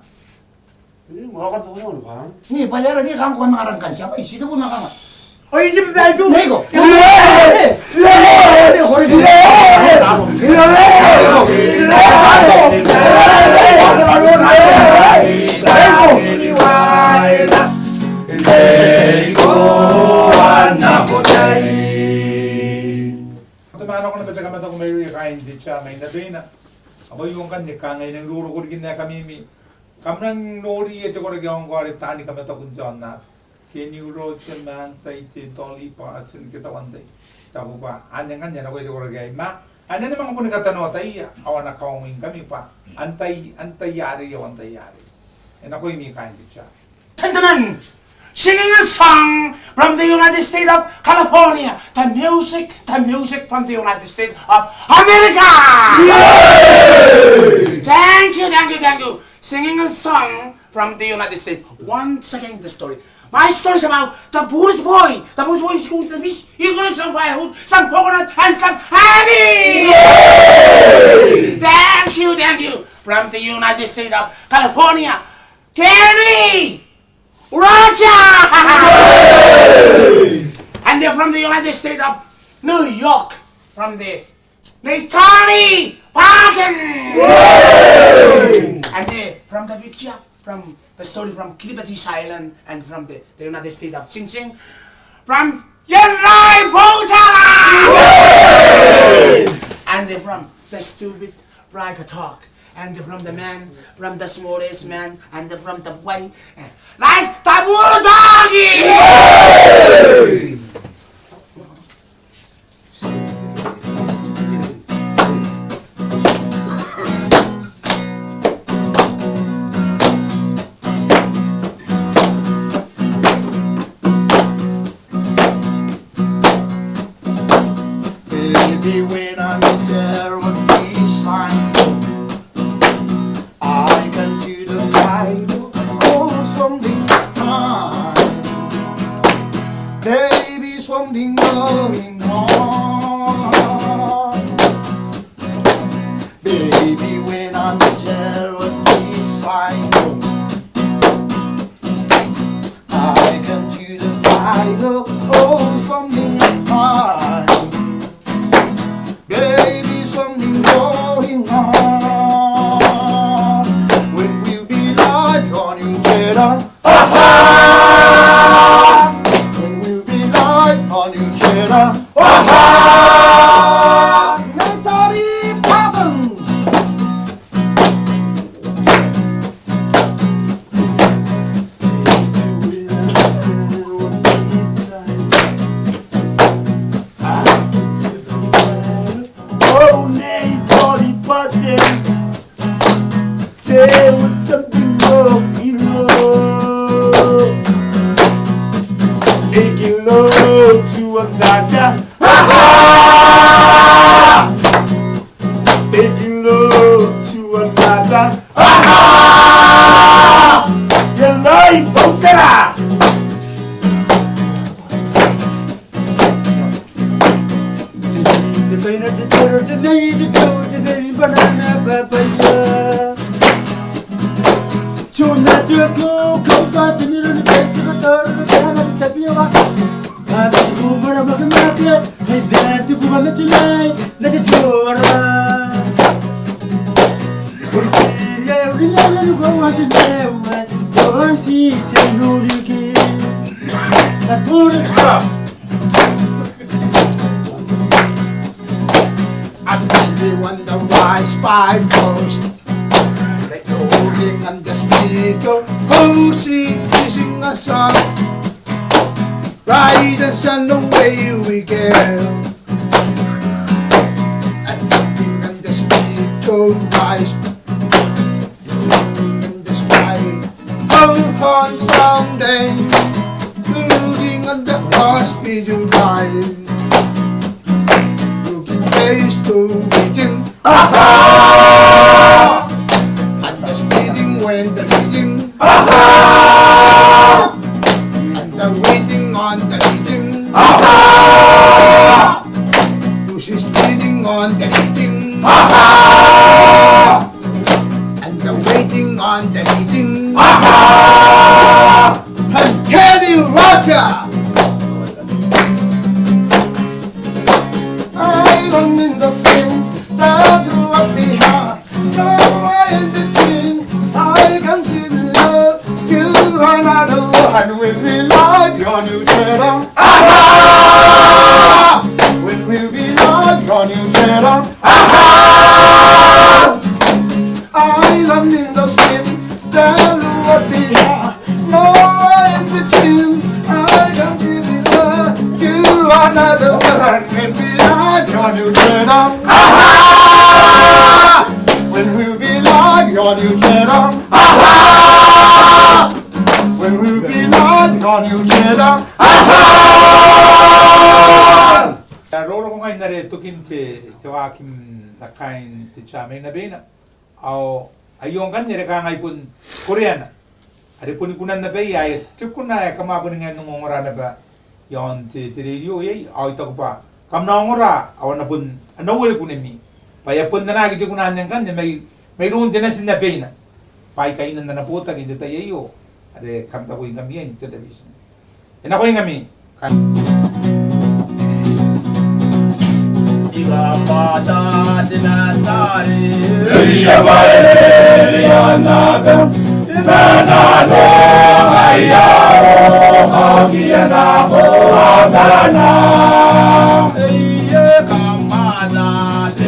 이 뭐가 또 오는 Ni bayar ni kan ko mga rangkan siya. Ay sito po mga Oye, di ba ito? Nay ko. Tumano ko na pa kami kung may kain di siya may nabi na. Abo yung kanya kangay nang luro ko rin na kami mi. Kamnang nori ito ko rin yung kwari tani kami to kung dyan na. Kiniuro siya man tayo toli pa at sin kita one day. Tapo pa, anyang kanya na ko ito ko rin ma. Ano naman ko nagkatano tayo, awan na kauming kami pa. Antay-yari yung antay-yari. E na ko yung kain di siya. Gentlemen, singing a song from the United States of California. The music from the United States of America. Thank you. Singing a song from the United States. Once again, the story. My story is about the Buddhist boy. The Buddhist boy is going to the beach. He's going to some firewood, some coconut, and some honey. Thank you. From the United States of California, Kenny. Roger! And they're from the United States of New York, from the Tony Patton! And they from the picture, from the story from Liberty Island, and from the United States of Sing Sing, from Yenrai Botala! And they're from the stupid private talk. And from the man, from the smallest man, and from the white, like the bulldoggy! Baby, when I'm there on the sign, I can see the light of something fine. Baby, something going on. Baby, when I'm there on the sign, I can see the light of something fine. Baby, something going on. When we'll be live on you, Cheddar. When we'll be live on you, Cheddar. Natalie Patton. Oh, nay, Tony Patton. Say what's something wrong in love. Making love to a doctor. Making love to a doctor. You're lying, Botella. I'm really on the wise five coast. Like the holding on the speaker, cozy, kissing a song. Ride us on the way we go. And looking on the speaker, rise. Looking on the sky, on fountain. Looking on the hospital line. Face to meeting, and the speeding when the meeting, and the waiting on the meeting, Lucy's speeding on the meeting, and the waiting on the meeting, and Kenny Roger. I'm in the swing, down to up behind, nowhere in between. I can see the love, you are not alone. When we live, your new Cheddar. When we be live, your new Cheddar. I'm in the swing, down to up behind, nowhere in between. I can see the love, you are not alone. When we your new Cheddar. When we'll be live, your new Cheddar. When we'll be live, your new Cheddar. Roro ko ngayon nare tukin te Joachim nakain te Chamay na bina. Ayong kan nire ka ngay pun Korean. Ari pun ikunan na ba ay tukun na kamabon nga nung ngora na ba yon te radio ay ito ko pa. Kam na ngora awan na pun anawal ko nimi. Paya pun na nagi kunan yang kan may roon din na sinabay na. Pai kainan na naputa hindi tayo. Ada kam ta ko ingami in television. Ena ko ingami. Kan Igamada dinatari. Elia Baelia Nata, Nanano, Ayao, Hagianako, Agana. Igamada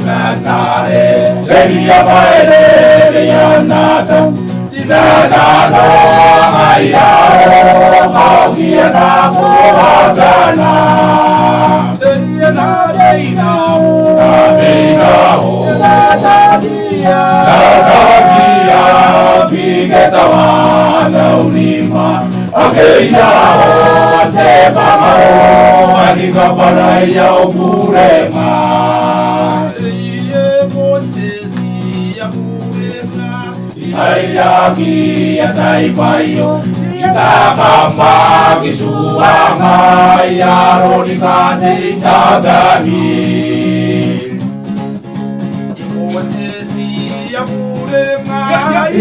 Nanare, Elia Baelia Nata, Nanano, Ayao, Hagianako, Agana.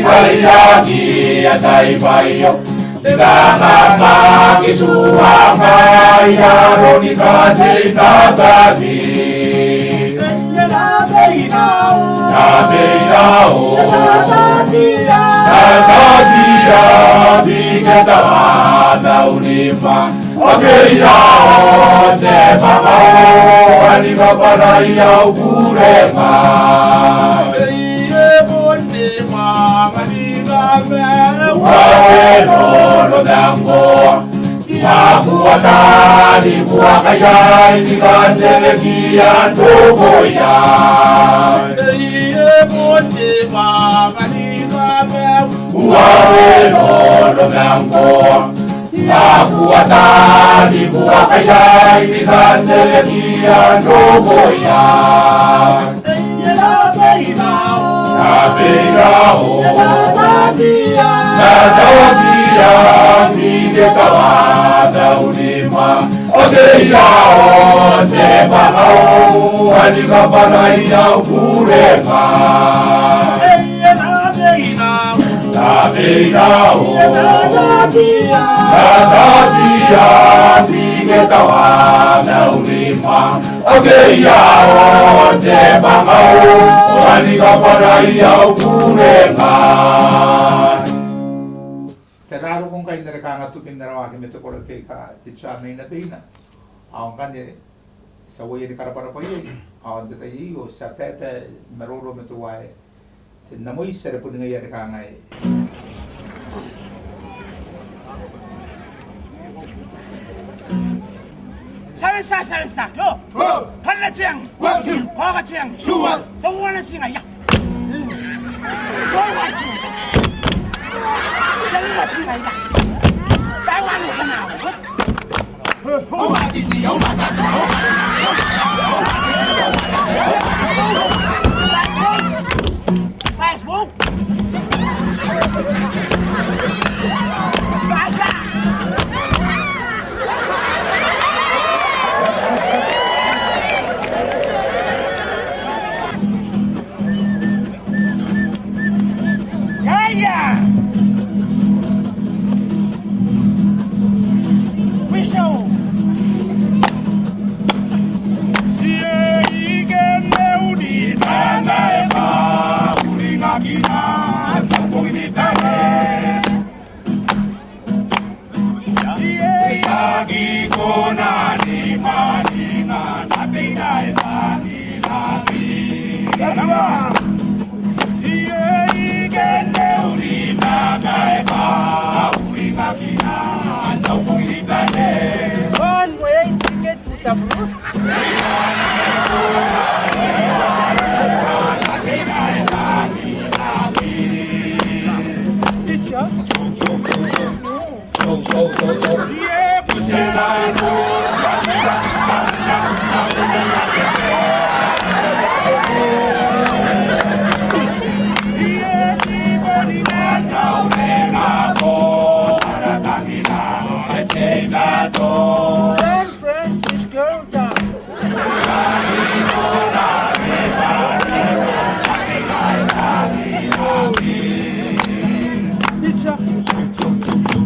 Ayaki atai bayo, Nakakaki suhamay, Yaro ni kate katabi. Nabeinao, Tatatia, Bigetawa, Naunima, Agayao, Tepamao, Anikaparaya, Ukurema. Waweno dango, Ihakuata, Ibuakaya, Ikanterekia, Togoya. Waweno dango, Ihakuata, Ibuakaya, Ikanterekia, Togoya. Nabeirao, Tatatia, Bigetawa, Naunima, Agayao, Tepamao, Anikaparaya, Ukurema. Nabeirao, Tatatia, Bigetawa, Naunima, Agayao, Tepamao, Anikaparaya, Ukurema. Seraro kung kayo narakangatukin na rawaki meto ko kay ka teacher na bina. Ang kanya sa way ni karapara pa yun. Ang detayo sa tete maruro meto way. Namoy sere po nga yari ka ngay. 살사 요 팔레짱 과가짱 주원 동원한 싱아 야 동원한 싱아 동원한 싱아 야 따와는 하나 오마지지 오마다 Facebook One way ticket to Tabru. San Francisco down. It's a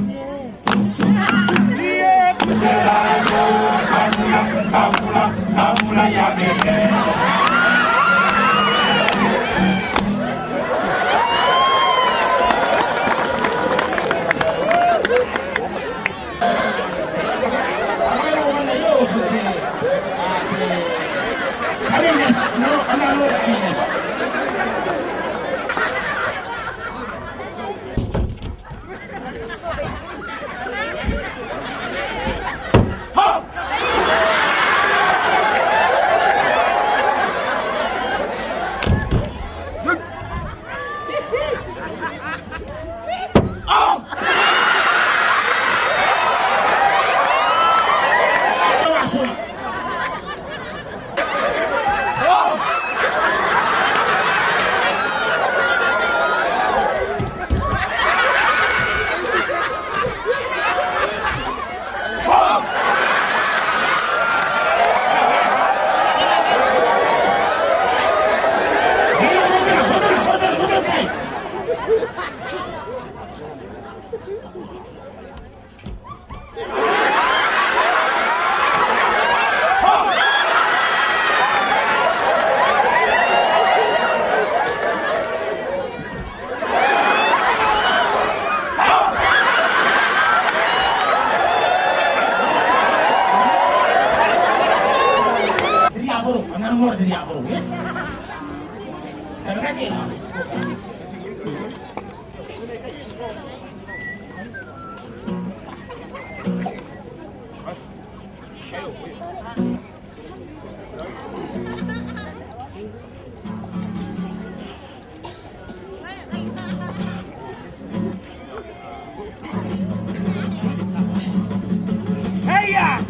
Heya!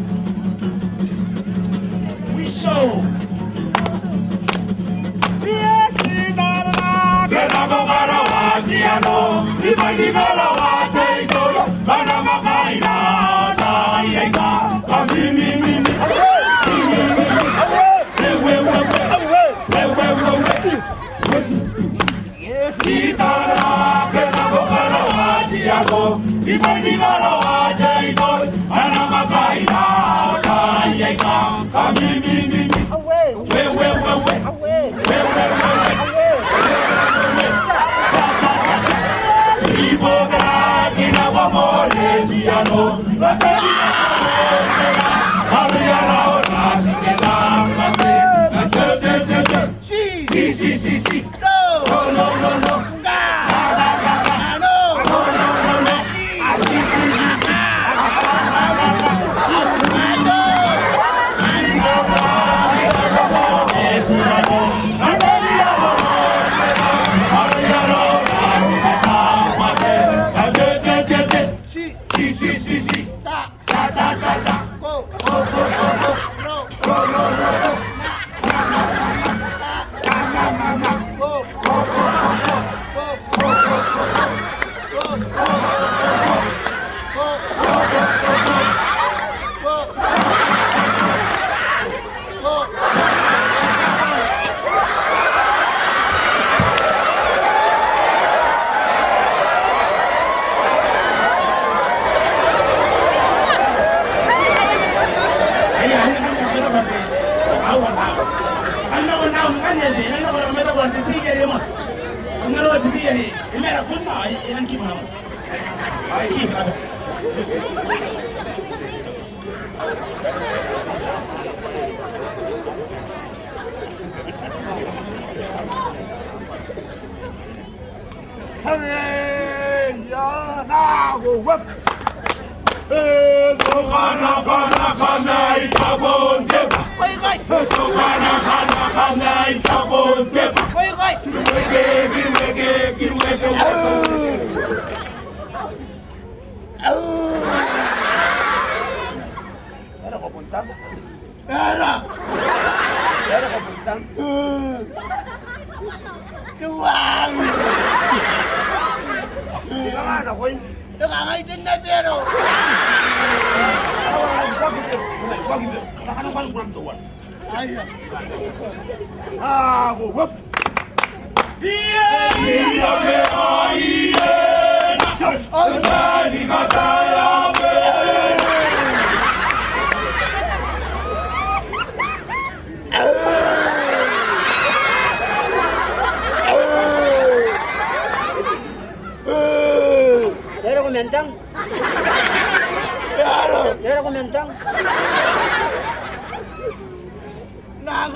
We show.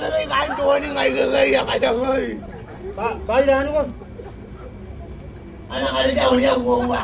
cái anh đuổi đi ngày cái thằng ơi. Ba đi ra đúng không? Anh đi đâu đi đâu à?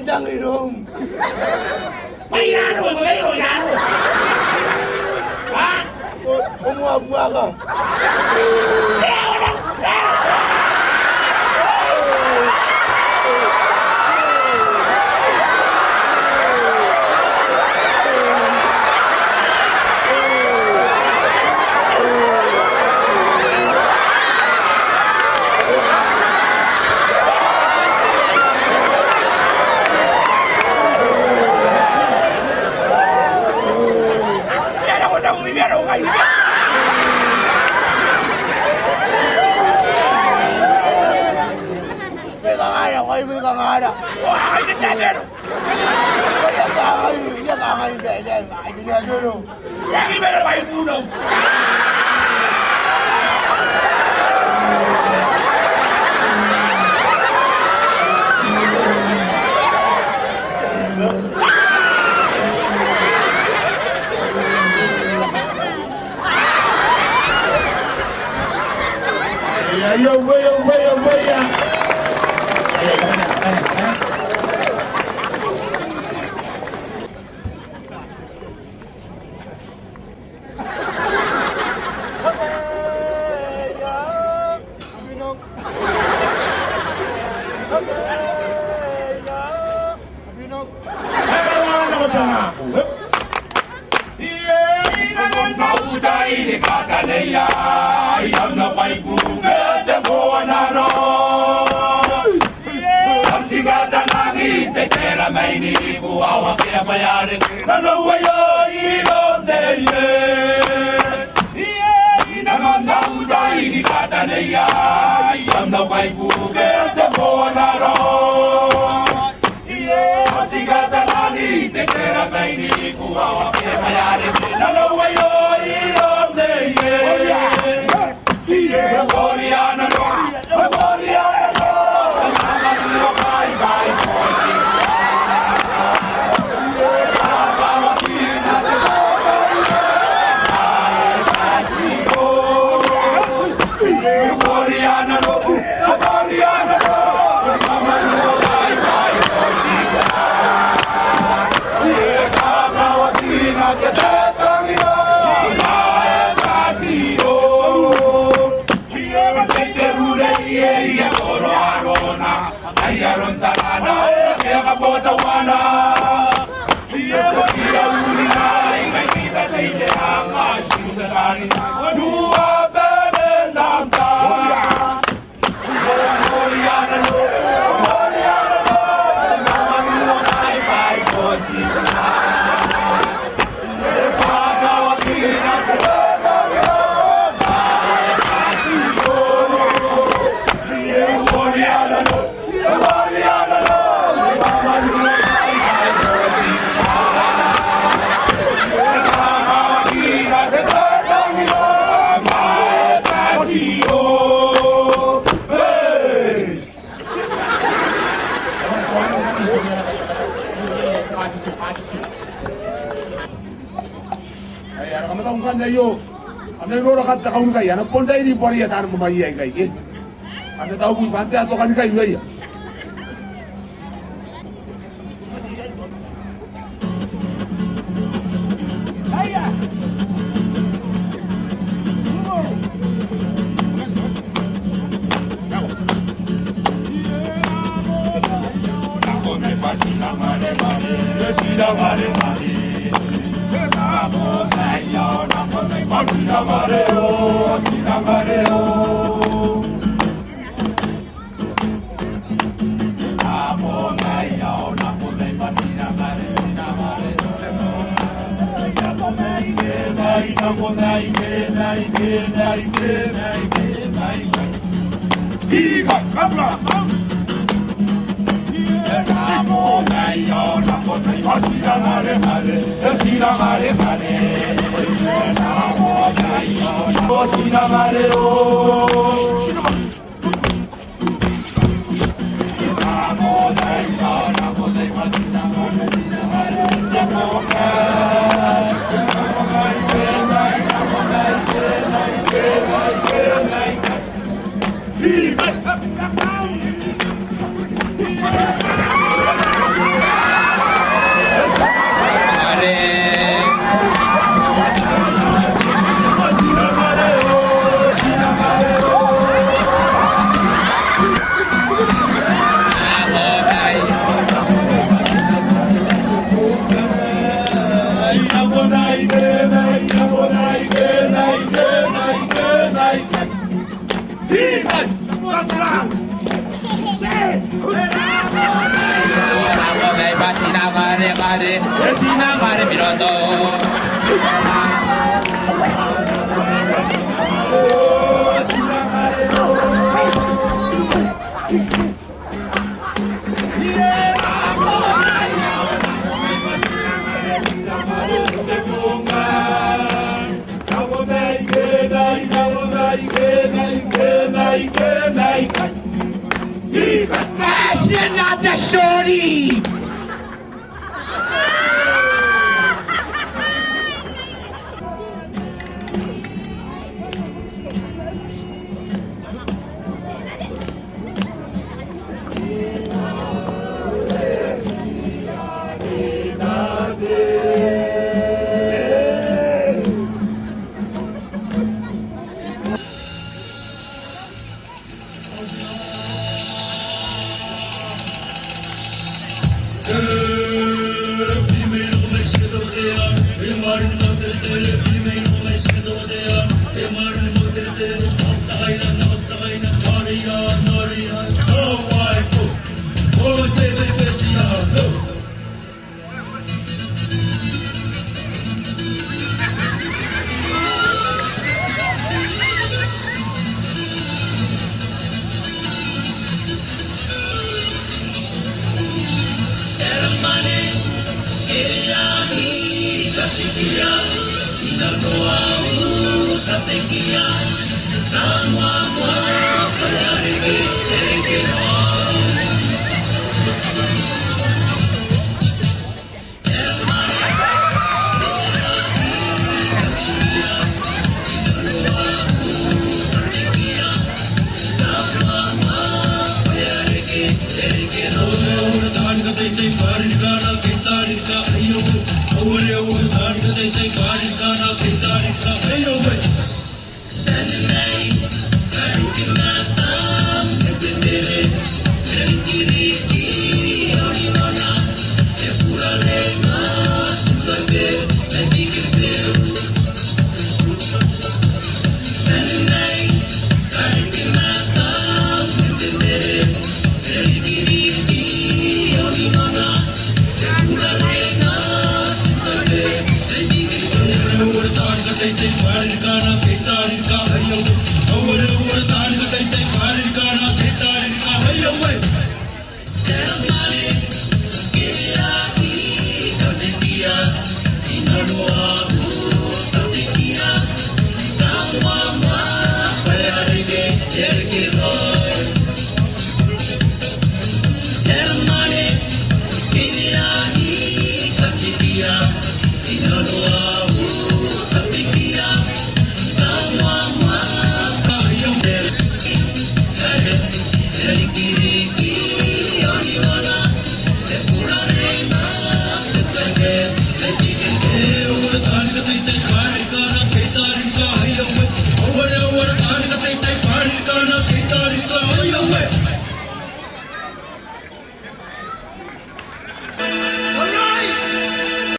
Jangan hidup. Bayar lu, bayar lu. Hah? Mau buang kah? That's not the story. Tanwa mo, palari,